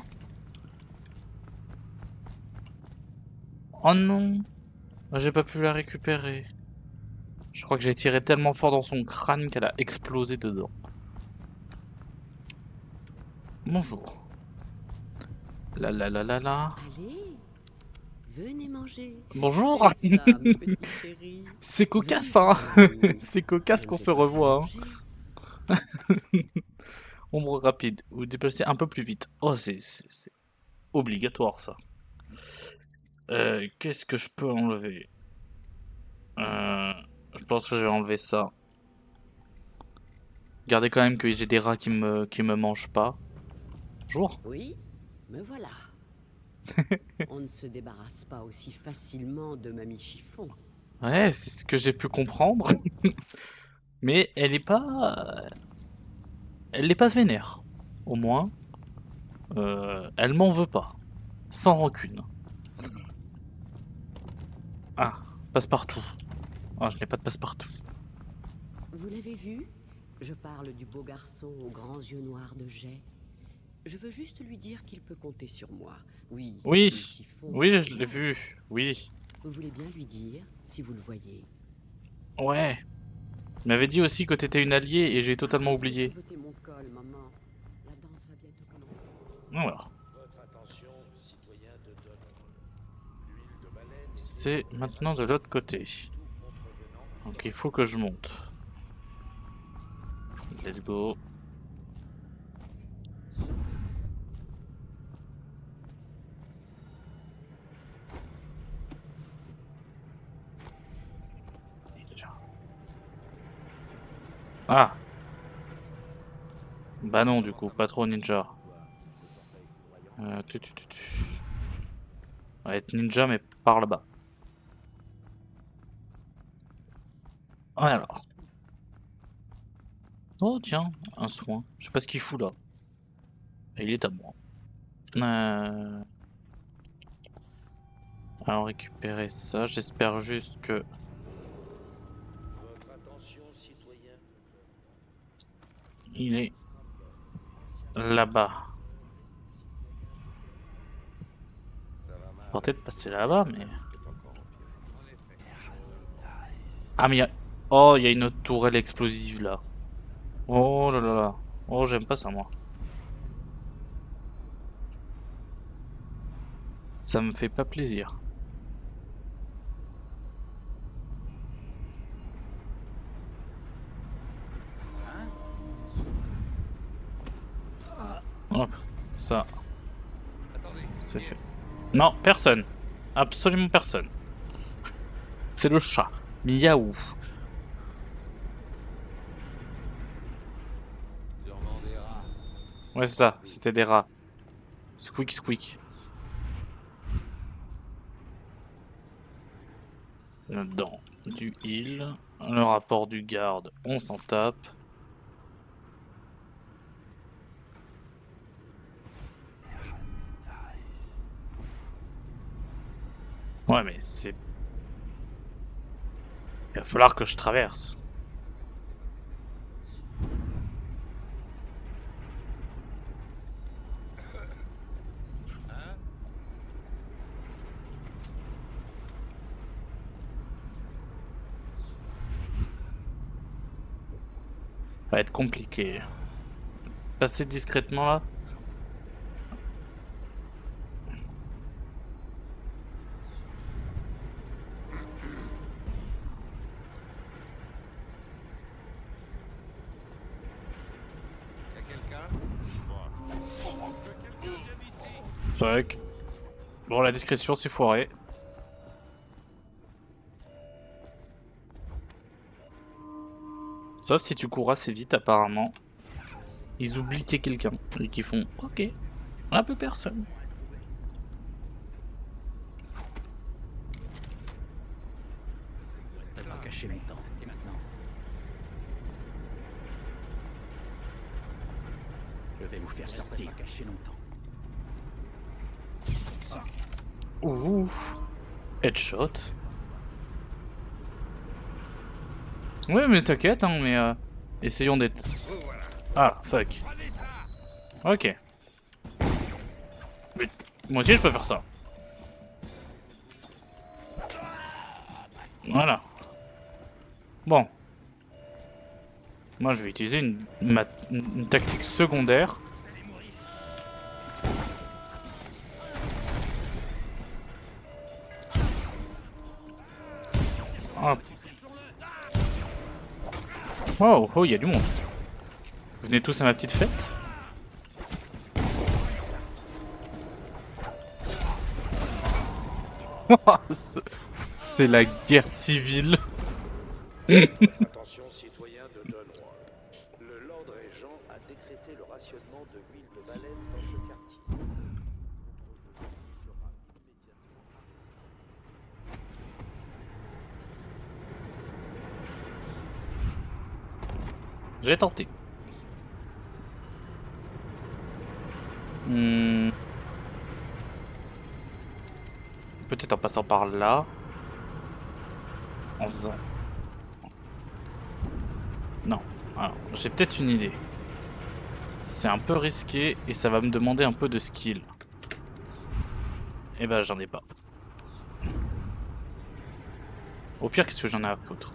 Oh non. J'ai pas pu la récupérer. Je crois que j'ai tiré tellement fort dans son crâne qu'elle a explosé dedans. Bonjour. La la la la la. Allez, venez manger. Bonjour. C'est ça, mon petit chéri. C'est cocasse, Venez, hein. venez. C'est cocasse Je qu'on ne se t'ai pas revoit, hein. mangé. Ombre rapide. Vous déplacez un peu plus vite. Oh, c'est obligatoire, ça. Qu'est-ce que je peux enlever? Je pense que je vais enlever ça. Gardez quand même que j'ai des rats qui me mangent pas. Bonjour. Oui, me voilà. On ne se débarrasse pas aussi facilement de Mamie Chiffon. Ouais, c'est ce que j'ai pu comprendre. Mais elle est pas... Elle n'est pas vénère. Au moins, elle m'en veut pas. Sans rancune. Ah, passe-partout. Ah, je n'ai pas de passe-partout. Vous l'avez vu? Je parle du beau garçon aux grands yeux noirs de jet. Je veux juste lui dire qu'il peut compter sur moi. Oui. Mamie Oui, Chiffon, oui, je c'est l'ai moi. vu. Oui. Vous voulez bien lui dire, si vous le voyez. Ouais. Il m'avait dit aussi que t'étais une alliée et j'ai totalement oublié. Bottez mon col, maman. La danse va bientôt commencer. Alors, Votre attention, citoyens de Donovan. L'huile de baleine est c'est maintenant de l'autre côté. tout contrevenant. Donc il faut que je monte. Let's go. Ah. Bah non, du coup, pas trop ninja. On va être ninja, mais par là-bas. Alors. Oh tiens, un soin. Je sais pas ce qu'il fout là. Et il est à moi. Alors récupérer ça. J'espère juste que... Votre attention, citoyens. Il est là-bas. Tenter de passer là-bas, mais... Ah mais il y a... Oh, il y a une autre tourelle explosive là. Oh là là là. Oh, j'aime pas ça moi. Ça me fait pas plaisir. Hop, ça. C'est fait. Non, personne. Absolument personne. C'est le chat. Miaou. Ouais, c'est ça. C'était des rats. Squeak, squeak. Là-dedans, du heal. Le rapport du garde, on s'en tape. Ouais, mais c'est... Il va falloir que je traverse. Ça va être compliqué. Passer discrètement là. Fuck. Bon, la discrétion c'est foiré. Sauf si tu cours assez vite apparemment. Ils oublient qu'il y a quelqu'un et qu'ils font ok, un peu personne. Je pas caché longtemps. Et maintenant? Je vais vous faire sortir. Pas caché longtemps. Ouh. Headshot. Ouais mais t'inquiète hein, mais essayons d'être... Ah fuck. Ok. Mais moi aussi je peux faire ça. Voilà. Bon. Moi je vais utiliser une tactique secondaire. Hop. Oh, oh, il y a du monde. Venez tous à ma petite fête. C'est la guerre civile. Attention citoyens de Dunroy. Le Lord Régent a décrété le rationnement de l'huile de baleine dans ce quartier. J'ai tenté. Peut-être en passant par là. En faisant... Non. Alors, j'ai peut-être une idée. C'est un peu risqué et ça va me demander un peu de skill. Et ben j'en ai pas. Au pire, qu'est-ce que j'en ai à foutre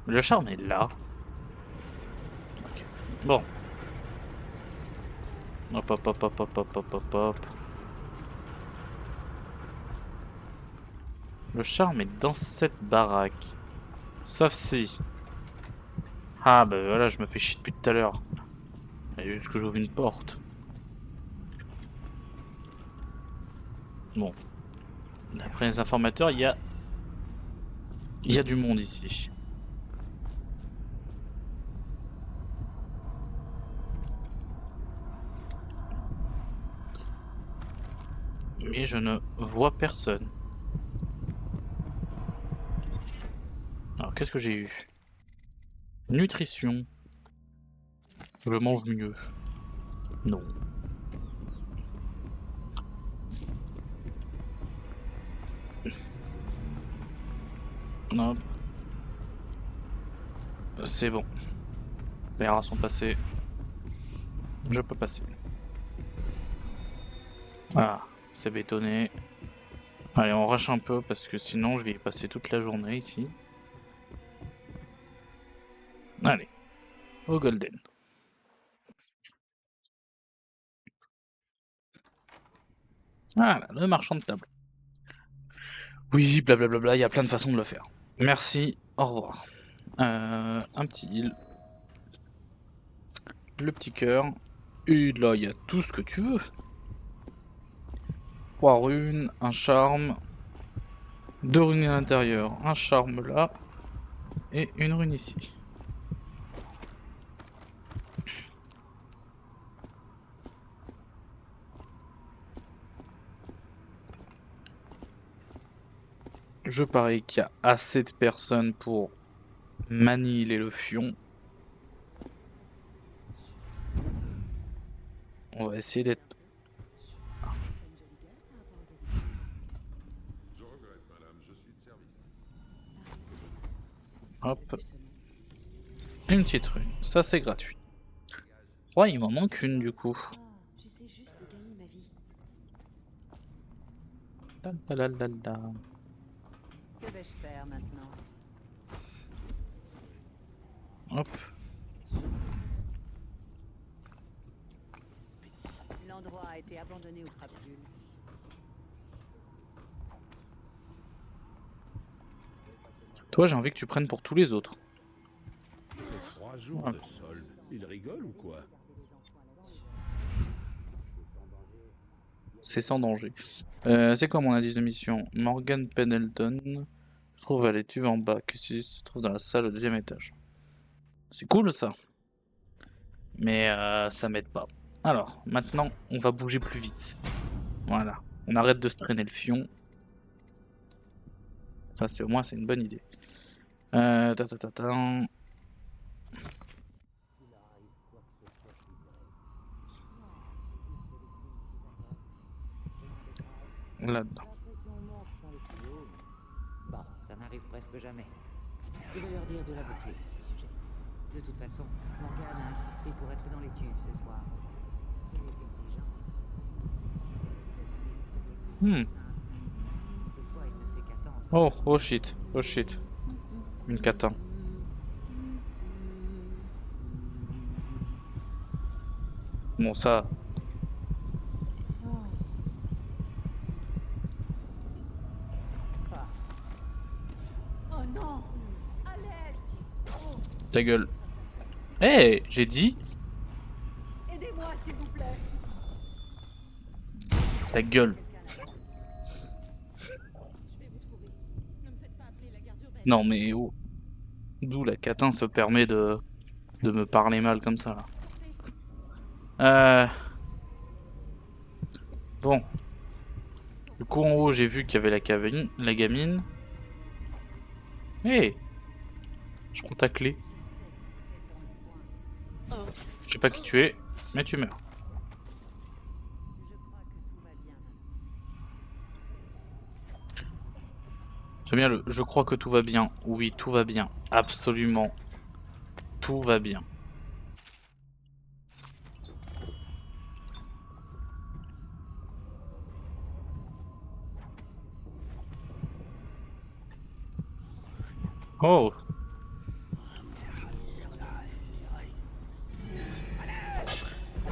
Le charme est là. Okay. Bon. Hop hop hop hop hop hop hop hop hop. Le charme est dans cette baraque. Sauf si... Ah bah voilà, je me fais chier depuis tout à l'heure. Il y a juste que j'ouvre une porte. Bon. D'après les informateurs, il y a du monde ici. Mais je ne vois personne. Alors qu'est-ce que j'ai eu? Nutrition. Je mange mieux. Non. Non. C'est bon. Les rats sont passés. Je peux passer. Ah, c'est bétonné. Allez, on rush un peu parce que sinon je vais y passer toute la journée ici. Allez, au Golden. Voilà, le marchand de table. Oui, blablabla, il y a plein de façons de le faire. Merci, au revoir. Un petit heal. Le petit cœur. Et là, il y a tout ce que tu veux. 3 runes, un charme. 2 runes à l'intérieur, un charme là. Et une rune ici. Je parie qu'il y a assez de personnes pour manier le fion. On va essayer d'être Hop. Une petite rune. Ça, c'est gratuit. 3, il m'en manque une du coup. J'essaie juste de gagner ma vie. La la la la la. Que vais-je faire maintenant? Hop. L'endroit a été abandonné aux crapules. Toi, j'ai envie que tu prennes pour tous les autres. C'est 3 jours Voilà. de solde. Il rigole ou quoi? C'est sans danger. C'est quoi mon indice de mission? Morgan Pendleton se trouve à l'étuve en bas, qui se trouve dans la salle au 2e étage. C'est cool ça. Mais ça m'aide pas. Alors, maintenant, on va bouger plus vite. Voilà. On arrête de se traîner le fion. Ça, c'est au moins, c'est une bonne idée. Ta ta ta ta. Là-dedans. Bon, ça n'arrive presque jamais. Je vais leur dire de la boucler, ce sujet. De toute façon, Morgan a insisté pour être dans l'étuve ce soir. Il est exigeant. Hmm. Des fois, il ne fait qu'attendre. Oh, oh shit, oh shit. Une catin. Bon, ça. Oh non! À l'aide! Oh, Ta gueule. Eh, j'ai dit. aidez-moi, s'il vous plaît! Ta gueule. Non, mais oh. D'où la catin se permet de me parler mal comme ça, là. Bon. Du coup, en haut, j'ai vu qu'il y avait la gamine. Hé! Je prends ta clé. Je sais pas qui tu es, mais tu meurs. J'aime bien le je crois que tout va bien. Oui, tout va bien. Absolument. Tout va bien. Oh!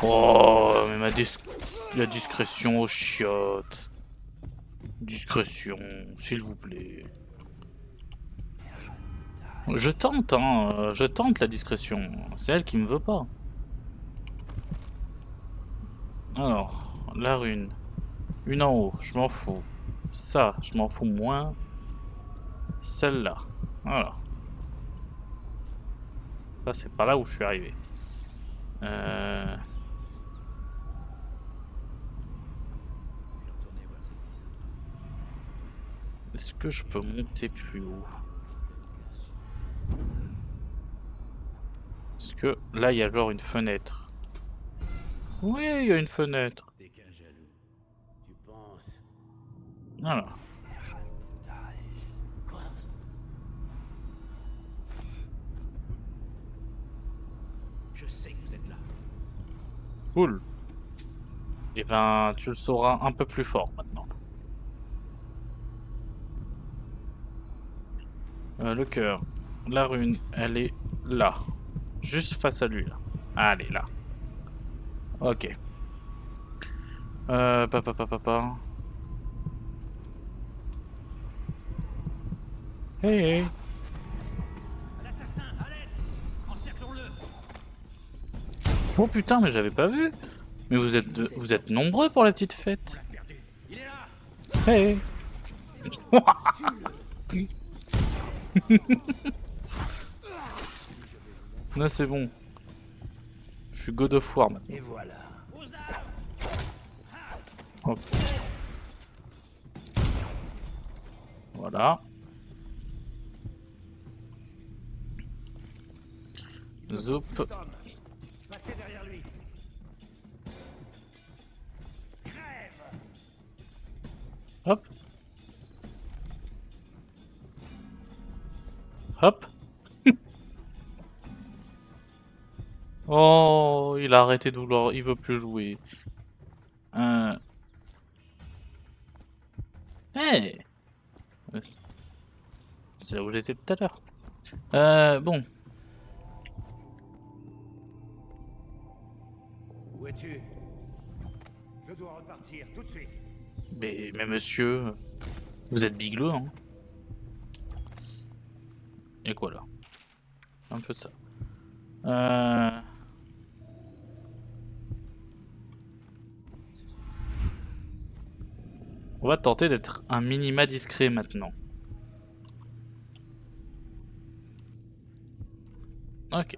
Oh, mais la discrétion aux chiottes. Discrétion, s'il vous plaît. Je tente, hein, je tente la discrétion. C'est elle qui me veut pas. Alors, la rune. Une en haut, je m'en fous. Ça, je m'en fous moins. Celle-là. Voilà. Ça, c'est pas là où je suis arrivé. Est-ce que je peux monter plus haut? Est-ce que là, il y a genre une fenêtre? Oui, il y a une fenêtre. T'es qu'un jaloux. Tu penses? Voilà. Quoi? Je sais que vous êtes là. Cool. Et ben, tu le sauras un peu plus fort maintenant. Le cœur. La rune, elle est là. Juste face à lui, là. Ah, elle est là. Ok. Papa. Hey. L'assassin, à l'aide! Encerclons-le! Oh putain, mais j'avais pas vu. Mais vous êtes nombreux pour la petite fête. Il est là! Hey. Là c'est bon. Je suis God of War maintenant. Et voilà. Hop. Voilà. Zoup. Passez derrière lui. Hop. Hop. Oh, il a arrêté de vouloir, il veut plus jouer. Hey! Ouais, c'est là où j'étais tout à l'heure. Bon. Où es-tu? Je dois repartir tout de suite. Mais monsieur, vous êtes bigleux, hein? Et quoi là? Un peu de ça. On va tenter d'être un minima discret maintenant. Ok.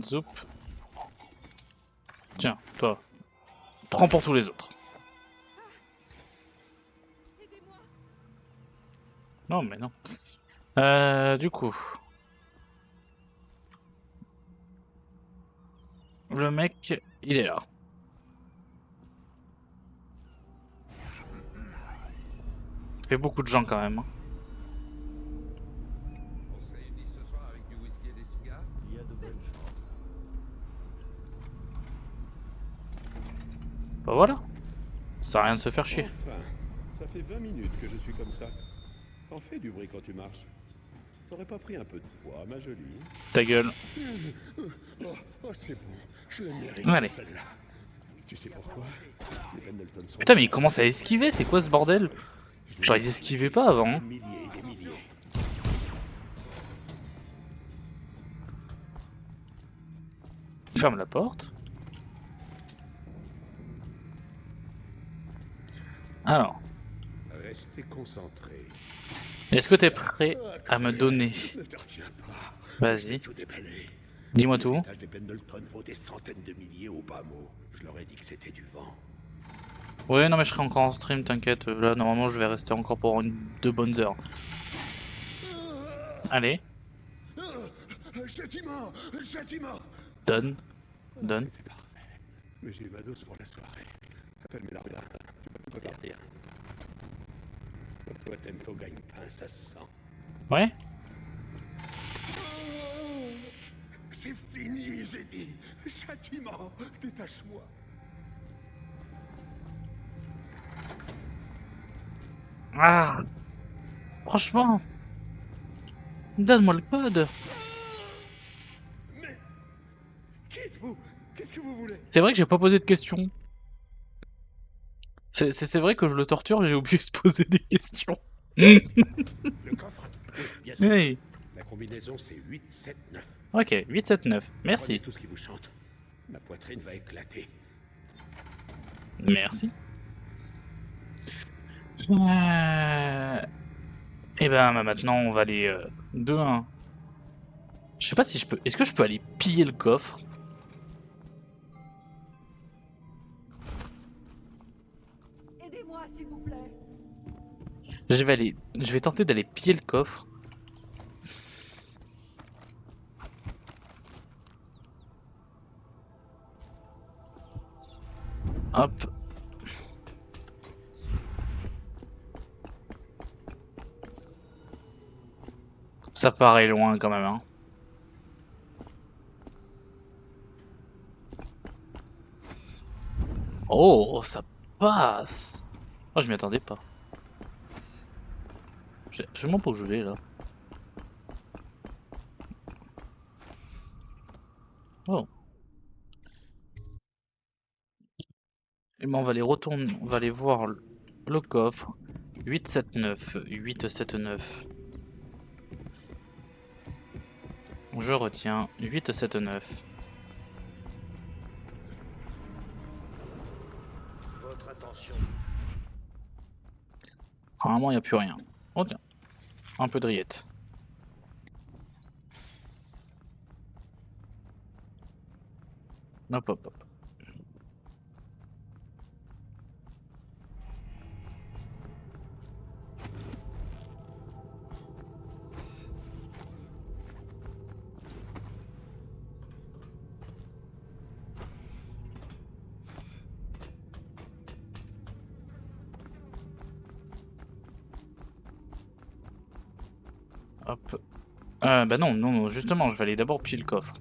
Zoup. Tiens, toi. Prends pour tous les autres. Non, mais non. Du coup. Le mec, il est là. Ça fait beaucoup de gens quand même. Hein. On se réunit ce soir avec du whisky et des cigares? Il y a de bonnes chances. Bah voilà. Ça a rien de se faire chier. Enfin, ça fait 20 minutes que je suis comme ça. T'en fais du bruit quand tu marches. T'aurais pas pris un peu de poids, ma jolie? Ta gueule. Oh, c'est bon. Je la mérite, Allez. celle-là. Tu sais pourquoi? Les Pendleton sont... Putain, mais il commence à esquiver, c'est quoi ce bordel? Genre, ils esquivaient pas avant. Hein. Des milliers et des milliers. Ferme la porte. Alors. Restez concentrés. Est-ce que t'es prêt à me donner? Ne te retiens pas. Vas-y. Tout déballé. Dis-moi tout. L'étage des Pendleton vaut des centaines de milliers au bas mot. Je leur ai dit que c'était du vent. Ouais, non, mais je serai encore en stream, t'inquiète. Là, normalement, je vais rester encore pour deux bonnes heures. Allez. Châtiment! Châtiment! Donne. Donne. C'était parfait. Mais j'ai eu ma dose pour la soirée. Appelle mes larmes. Tu peux partir. Toi, t'aimes ton gagne-pain, ça se sent. Ouais. C'est fini, j'ai dit. Châtiment, détache-moi. Ah. Franchement. Donne-moi le code. Mais qui êtes-vous? Qu'est-ce que vous voulez? C'est vrai que j'ai pas posé de questions. C'est vrai que je le torture, j'ai oublié de poser des questions. Le coffre? Oui, bien sûr. Oui. La combinaison, c'est 8, 7, 9. Ok, 8, 7, 9. Merci. Prenez tout ce qui vous chante. Ma poitrine va éclater. Merci. Et ben maintenant on va aller 2-1. Je sais pas si je peux. Est-ce que je peux aller piller le coffre? Aidez-moi, s'il vous plaît. Je vais tenter d'aller piller le coffre. Hop. Ça paraît loin quand même, hein. Oh, ça passe. Oh, je m'y attendais pas. Je sais absolument pas où je vais là. Oh. Et ben on va aller retourner, on va aller voir le coffre. 879, 879. Je retiens 879. Votre attention. Normalement, il n'y a plus rien. Oh tiens, un peu de rillettes. Hop, hop, hop. Hop. Bah non, non, justement, je vais aller d'abord piller le coffre.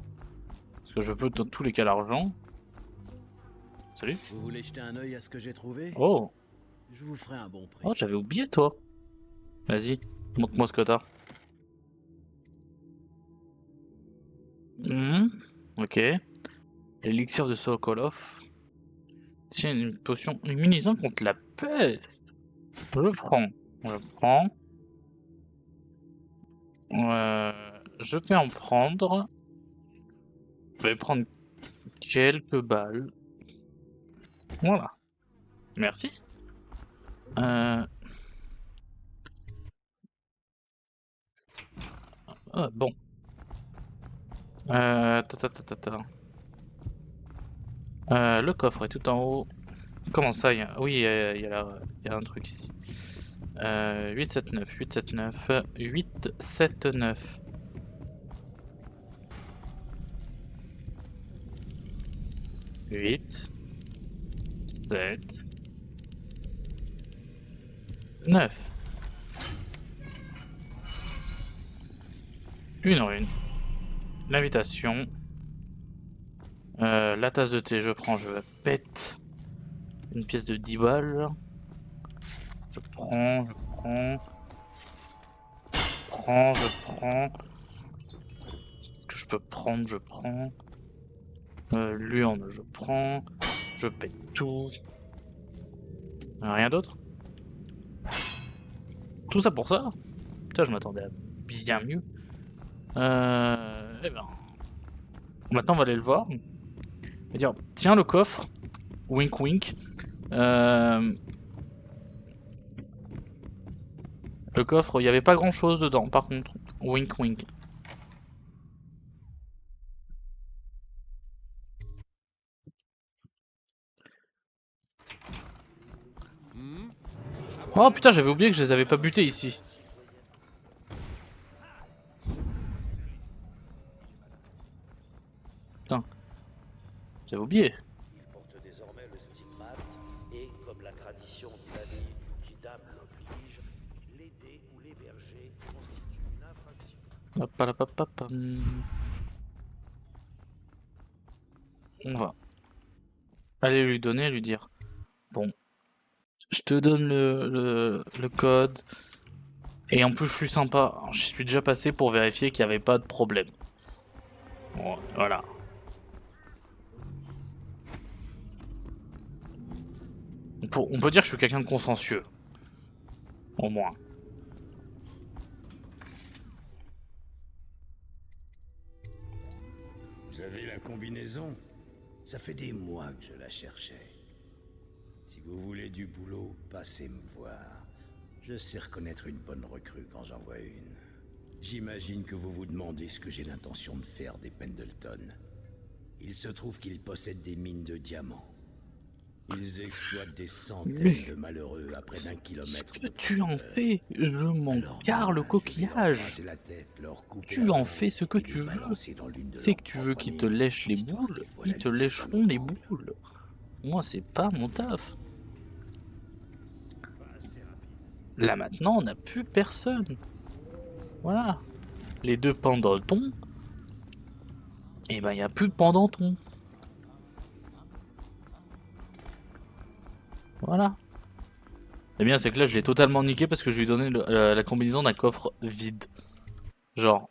Parce que je veux dans tous les cas l'argent. Salut. Vous voulez jeter un œil à ce que j'ai trouvé? Oh. Je vous ferai un bon prix. Oh, j'avais oublié toi. Vas-y, montre-moi ce que t'as. Ok. L'élixir de Sokolov. Tiens, une potion immunisante contre la peste. Je prends. Je prends. Je vais en prendre. Je vais prendre quelques balles. Voilà. Merci. Bon. Le coffre est tout en haut. Comment ça oui, il y a un truc ici. 879, 879, 879. 8, 7, 9. Une en une. L'invitation. La tasse de thé, je prends, je pète. Une pièce de 10 balles. Je prends. Je prends. Ce que je peux prendre, je prends. L'urne, je prends. Je pète tout. Rien d'autre? Tout ça pour ça? Putain, je m'attendais à bien mieux. Eh ben. Maintenant, on va aller le voir. On va dire, tiens le coffre. Wink wink. Le coffre, il n'y avait pas grand chose dedans, par contre. Wink wink. Oh putain, j'avais oublié que je les avais pas butés ici. Putain. J'avais oublié. Il porte désormais le stigmate et, comme la tradition de l'année du Kidam l'oblige, l'aider ou l'héberger constitue une infraction. On va aller lui donner, lui dire bon, je te donne le code et en plus je suis sympa, je suis déjà passé pour vérifier qu'il n'y avait pas de problème. Bon, voilà. On peut dire que je suis quelqu'un de consciencieux. Au moins. Vous avez la combinaison? Ça fait des mois que je la cherchais. Si vous voulez du boulot, passez me voir. Je sais reconnaître une bonne recrue quand j'en vois une. J'imagine que vous vous demandez ce que j'ai l'intention de faire des Pendleton. Il se trouve qu'ils possèdent des mines de diamants. Ils exploitent des centaines de malheureux à près d'un kilomètre. Ce que tu en fais, je m'en carre le coquillage. Tu en fais ce que tu veux. C'est que tu veux qu'ils te lèchent les boules, ils te lècheront les boules. Moi, c'est pas mon taf. Là maintenant, on n'a plus personne. Voilà. Les deux Pendleton. Et ben, il n'y a plus de Pendleton. Voilà. Le bien, c'est que là, je l'ai totalement niqué parce que je lui ai donné la combinaison d'un coffre vide. Genre,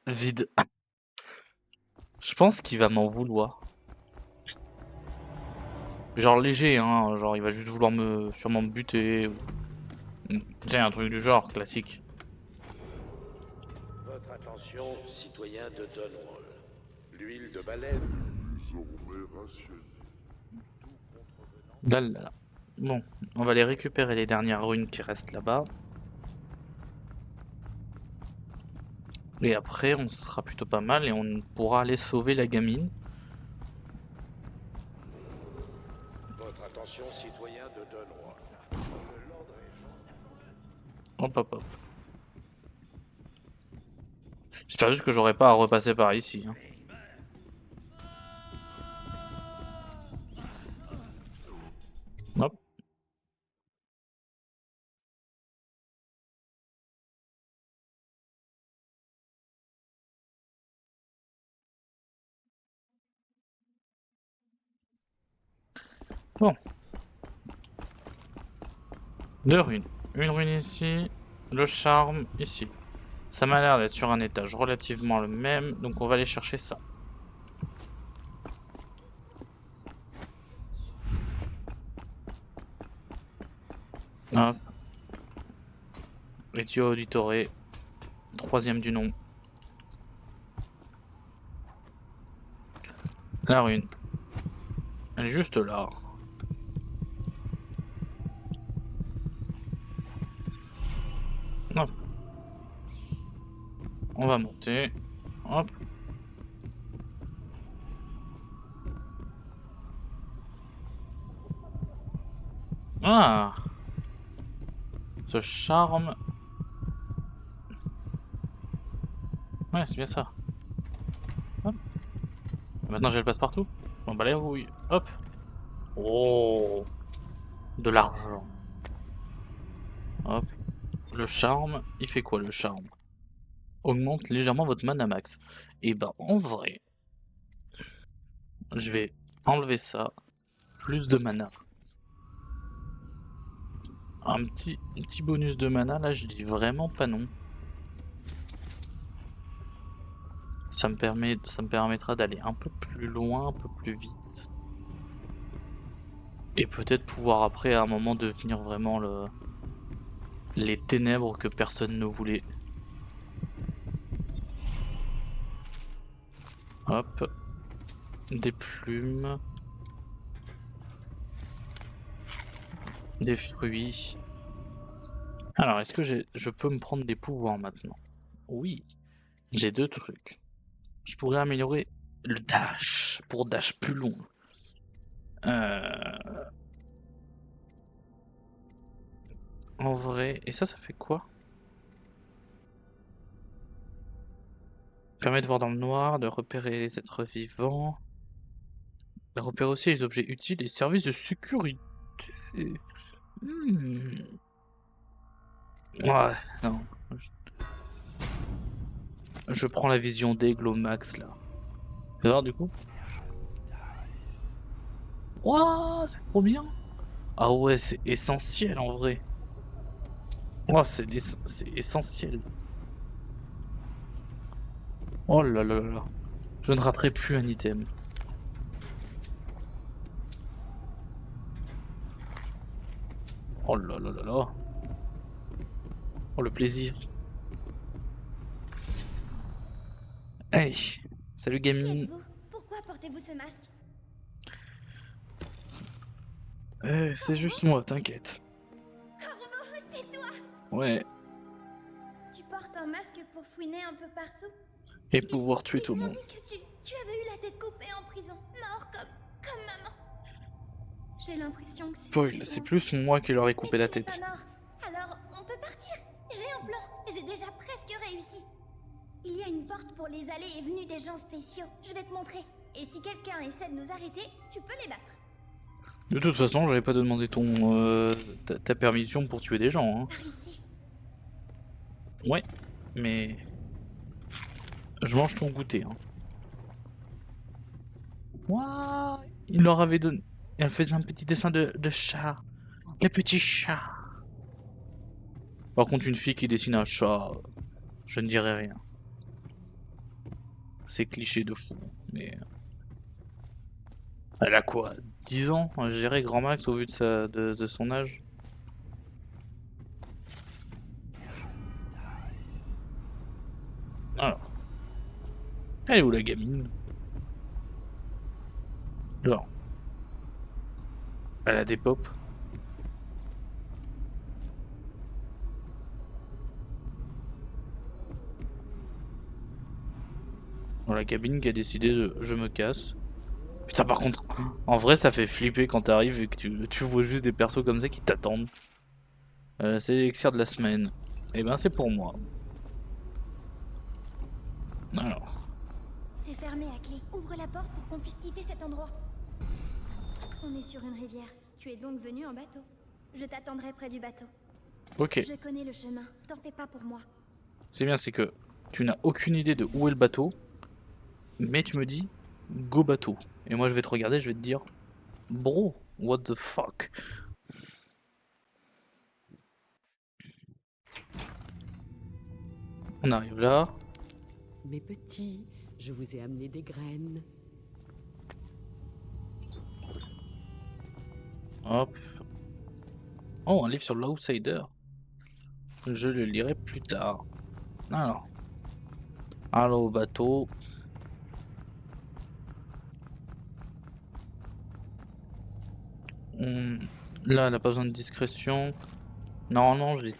vide. Je pense qu'il va m'en vouloir. Genre léger, hein. Genre, il va juste vouloir sûrement me buter. C'est un truc du genre, classique. Votre attention, citoyen de Dunwall. L'huile de baleine. Là, là, là. Bon, on va aller récupérer les dernières runes qui restent là-bas. Et après, on sera plutôt pas mal et on pourra aller sauver la gamine. Votre attention, citoyen de Dunwall. Hop, hop, hop. J'espère juste que j'aurai pas à repasser par ici. Hein. Hop. Bon. 2 runes. Une rune ici, le charme ici. Ça m'a l'air d'être sur un étage relativement le même, donc on va aller chercher ça. Hop. Etio Auditore, 3e du nom. La rune. Elle est juste là. Hop. On va monter. Hop. Ah. Ce charme. Ouais, c'est bien ça. Hop. Maintenant j'ai le passe-partout. Bon bah les rouilles. Hop. Oh. De l'argent. Hop. Le charme, il fait quoi le charme? Augmente légèrement votre mana max. Et bah en vrai, je vais enlever ça. Plus de mana. Un petit bonus de mana, là je dis vraiment pas non. Ça me permettra d'aller un peu plus loin, un peu plus vite. Et peut-être pouvoir après à un moment devenir vraiment les ténèbres que personne ne voulait. Hop. Des plumes. Des fruits. Alors, est-ce que je peux me prendre des pouvoirs maintenant? Oui. J'ai 2 trucs. Je pourrais améliorer le dash pour dash plus long. En vrai, et ça fait quoi? Permet de voir dans le noir, de repérer les êtres vivants, de repérer aussi les objets utiles et services de sécurité. Ouais, non. Je prends la vision d'aigle au max là. Tu vas voir du coup? Wouah, c'est trop bien! Ah ouais, c'est essentiel en vrai. Oh, c'est essentiel. Oh là là là là. Je ne raterai plus un item. Oh là là là là. Oh le plaisir. Allez, salut gamine. Pourquoi portez-vous ce masque? C'est juste moi, t'inquiète. Corvo, c'est toi! Ouais. Tu portes un masque pour fouiner un peu partout? Et pouvoir tuer tout le monde. Dit que tu avais eu la tête coupée en prison, mort comme maman. J'ai l'impression que C'est plus moi qui leur ai coupé la tête. Pas mort. Alors, on peut partir. J'ai un plan. J'ai déjà presque réussi. Il y a une porte pour les allées et venues des gens spéciaux. Je vais te montrer. Et si quelqu'un essaie de nous arrêter, tu peux les battre. De toute façon, j'avais pas demandé ta permission pour tuer des gens. Hein. Par ici. Ouais, mais je mange ton goûter. Hein. Ouah, il leur avait donné. Elle faisait un petit dessin de chat. Les petits chats. Par contre, une fille qui dessine un chat, je ne dirais rien. C'est cliché de fou, mais... Elle a quoi? 10 ans? Je dirais grand max au vu de son âge. Alors. Elle est où la gamine? Genre. Elle a des pop. Dans la cabine qui a décidé de je me casse. Putain, par contre, en vrai, ça fait flipper quand t'arrives et que tu vois juste des persos comme ça qui t'attendent. C'est l'élixir de la semaine. Et ben, c'est pour moi. Alors. C'est fermé à clé. Ouvre la porte pour qu'on puisse quitter cet endroit. On est sur une rivière. Tu es donc venu en bateau. Je t'attendrai près du bateau. Ok. Je connais le chemin. T'en fais pas pour moi. C'est bien, c'est que tu n'as aucune idée de où est le bateau. Mais tu me dis, go bateau. Et moi, je vais te regarder, je vais te dire, bro, What the fuck? On arrive là. Mes petits, je vous ai amené des graines. Hop. Oh, un livre sur l'Outsider. Je le lirai plus tard. Alors. Allô, bateau. Là, elle n'a pas besoin de discrétion. Normalement, j'ai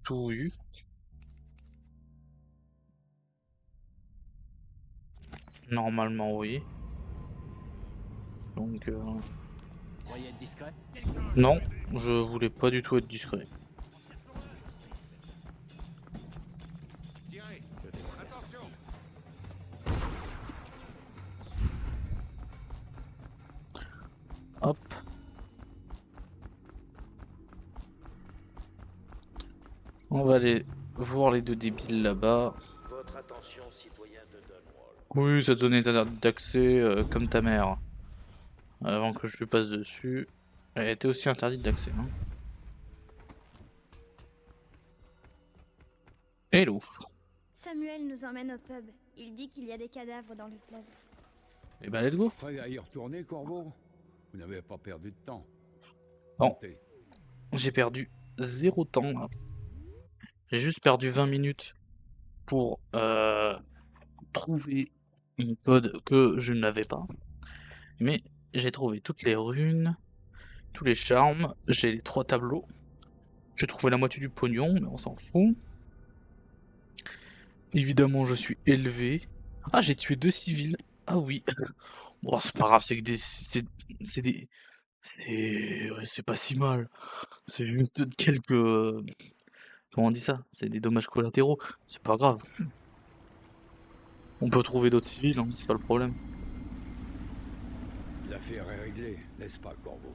tout eu. Normalement, oui. Donc, Croyez être discret? non, je voulais pas du tout être discret. Tirez. Attention. Hop. On va aller voir les deux débiles là-bas. Votre attention, citoyen de Dunwall. Oui, ça te donnait d'accès comme ta mère. Avant que je lui passe dessus. Elle était aussi interdite d'accès. Hein. Hello. Samuel nous emmène au pub. Il dit qu'il y a des cadavres dans le fleuve. Et bah let's go. Prêt à y retourner, Corbeau? Vous n'avez pas perdu de temps. Non. Montez. J'ai perdu 0 temps là. J'ai juste perdu 20 minutes pour trouver une code que je n'avais pas. Mais j'ai trouvé toutes les runes, tous les charmes, j'ai les 3 tableaux. J'ai trouvé la moitié du pognon, mais on s'en fout. Évidemment, je suis élevé. Ah, j'ai tué 2 civils. Ah oui. Bon, c'est pas grave, c'est que des... C'est des... C'est pas si mal. C'est juste quelques... Comment on dit ça? C'est des dommages collatéraux. C'est pas grave. On peut trouver d'autres civils, hein, c'est pas le problème. L'affaire est réglée, n'est-ce pas, Corbeau?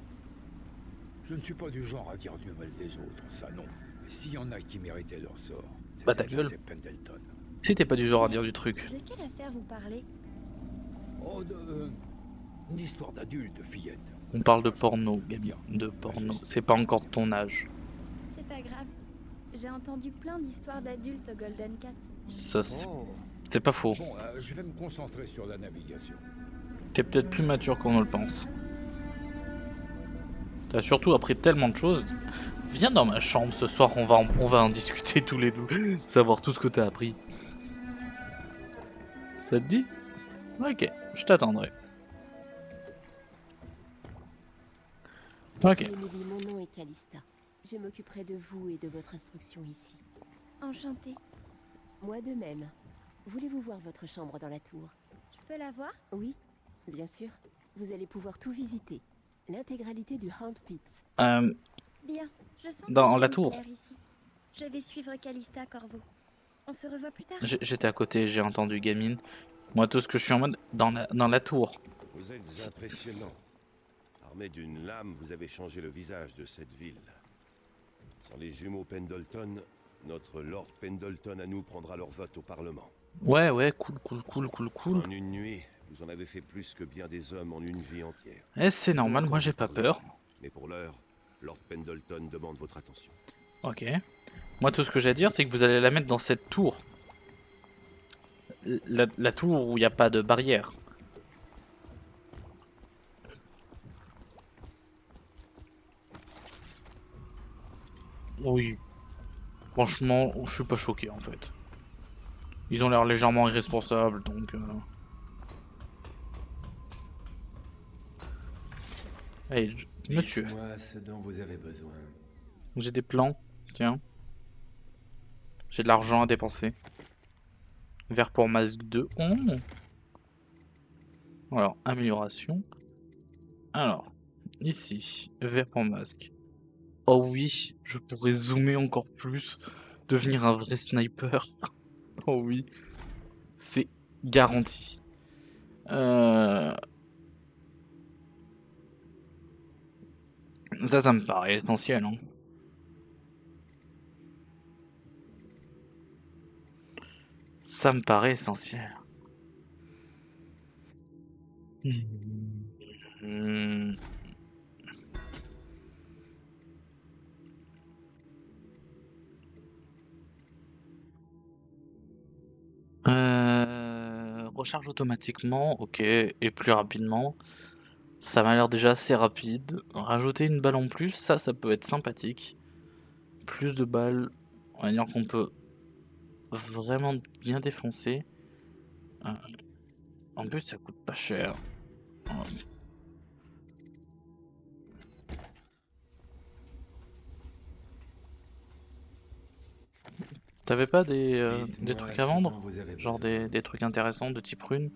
Je ne suis pas du genre à dire du mal des autres, ça non. Mais s'il y en a qui méritaient leur sort, Bah ta gueule. c'est Pendleton. Si t'es pas du genre à dire du truc. De quelle affaire vous parlez? Oh, une histoire d'adulte, fillette. On parle de porno, Gabi. De porno. C'est pas encore de ton âge. C'est pas grave. J'ai entendu plein d'histoires d'adultes au Golden Cat. Ça, c'est Oh. pas faux. Bon, je vais me concentrer sur la navigation. T'es peut-être plus mature qu'on ne le pense. T'as surtout appris tellement de choses. Viens dans ma chambre ce soir, on va en discuter tous les deux. Savoir tout ce que t'as appris. Ça te dit? Ok, je t'attendrai. Ok. Emily, mon nom est Calista. Je m'occuperai de vous et de votre instruction ici. Enchantée. Moi de même. Voulez-vous voir votre chambre dans la tour? Je peux la voir? Oui, bien sûr. Vous allez pouvoir tout visiter. L'intégralité du Hound Pits. Bien, je sens que Dans je la vais me tour. plaire ici. Je vais suivre Calista, Corbeau. On se revoit plus tard. J'étais à côté, j'ai entendu gamine. Moi, tout ce que je suis en mode dans la tour. Vous êtes impressionnant. Armé d'une lame, vous avez changé le visage de cette ville. Sans les jumeaux Pendleton, notre Lord Pendleton à nous prendra leur vote au Parlement. Ouais, cool. En une nuit, vous en avez fait plus que bien des hommes en une vie entière. Eh, c'est normal, moi j'ai pas peur. Mais pour l'heure, Lord Pendleton demande votre attention. Ok. Moi, tout ce que j'ai à dire, c'est que vous allez la mettre dans cette tour. La tour où il n'y a pas de barrière. Oui. Franchement, je suis pas choqué en fait. Ils ont l'air légèrement irresponsables, donc... Allez, monsieur. Dites-moi ce dont vous avez besoin. J'ai des plans, tiens. J'ai de l'argent à dépenser. Vert pour masque 2. Oh. Alors, amélioration. Alors, ici, vert pour masque. Oh oui, je pourrais zoomer encore plus. Devenir un vrai sniper. Oh oui. C'est garanti. Ça me paraît essentiel. Hein. Ça me paraît essentiel. recharge automatiquement, ok, et plus rapidement. Ça m'a l'air déjà assez rapide. Rajouter une balle en plus, ça peut être sympathique. Plus de balles, on va dire qu'on peut vraiment bien défoncer. En plus, ça coûte pas cher. T'avais pas des trucs à vendre? Genre des trucs intéressants de type rune?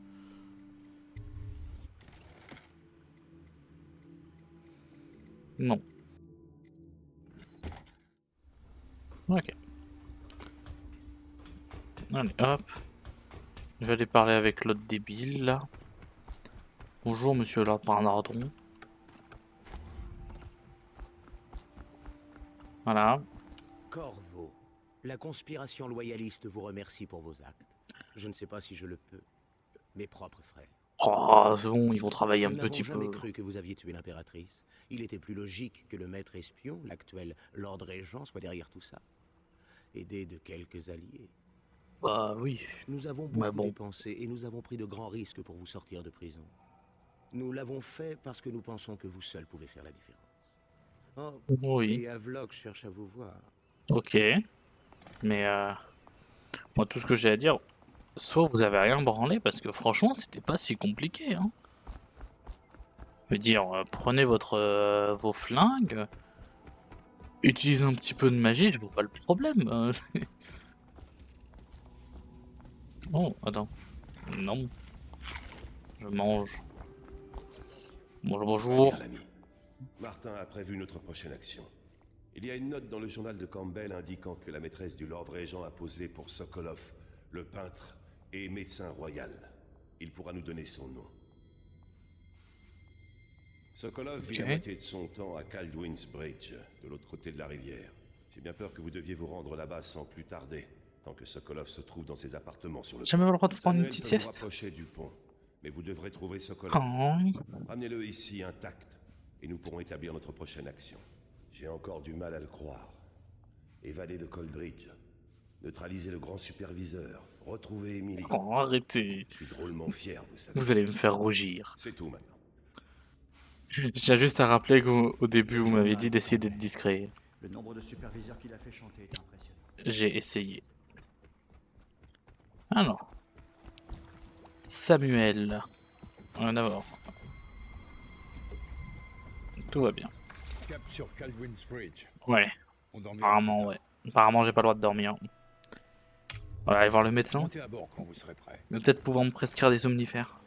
Non. Ok. Allez, hop. Je vais aller parler avec l'autre débile, là. Bonjour, monsieur Lapin-Lardon. Voilà. Corvo, la conspiration loyaliste vous remercie pour vos actes. Je ne sais pas si je le peux. Mes propres frères. Oh, c'est bon, ils vont travailler un Nous petit n'avons peu. jamais cru que vous aviez tué l'impératrice. Il était plus logique que le maître espion, l'actuel Lord Régent, soit derrière tout ça. Aidé de quelques alliés. Bah oui. Nous avons beaucoup dépensé et nous avons pris de grands risques pour vous sortir de prison. Nous l'avons fait parce que nous pensons que vous seul pouvez faire la différence. Oh, Oui. et Havelock cherche à vous voir. Ok. Mais moi tout ce que j'ai à dire, soit vous avez rien branlé parce que franchement c'était pas si compliqué. Hein. Je veux dire, prenez vos flingues, utilisez un petit peu de magie, je vois pas le problème. Oh, attends. Non. Je mange. Bonjour, bonjour. Bien, ami. Martin a prévu notre prochaine action. Il y a une note dans le journal de Campbell indiquant que la maîtresse du Lord Régent a posé pour Sokolov, le peintre et médecin royal. Il pourra nous donner son nom. Sokolov vit la moitié de son temps à Kaldwin's Bridge, de l'autre côté de la rivière. J'ai bien peur que vous deviez vous rendre là-bas sans plus tarder, tant que Sokolov se trouve dans ses appartements sur le pont. J'ai même pas le droit de prendre une Samuel petite peut sieste. vous rapprocher du pont, mais vous devrez trouver Sokolov. Oh. Ramenez-le ici intact, et nous pourrons établir notre prochaine action. J'ai encore du mal à le croire. Évader de Coldridge, neutraliser le grand superviseur, retrouver Emily. Oh, arrêtez. Je suis drôlement fier, vous savez. Vous allez me faire rougir. C'est tout maintenant. Je tiens juste à rappeler qu'au début vous m'avez dit d'essayer d'être discret. Le nombre de superviseurs qu'il a fait chanter est impressionnant. J'ai essayé. Alors. Samuel. D'abord. Tout va bien. Cap sur Kaldwin's Bridge. Ouais. On dormira Apparemment, ouais. Apparemment, j'ai pas le droit de dormir. On va aller voir le médecin. Montez à bord quand vous serez prêt. Il va peut-être pouvoir me prescrire des somnifères.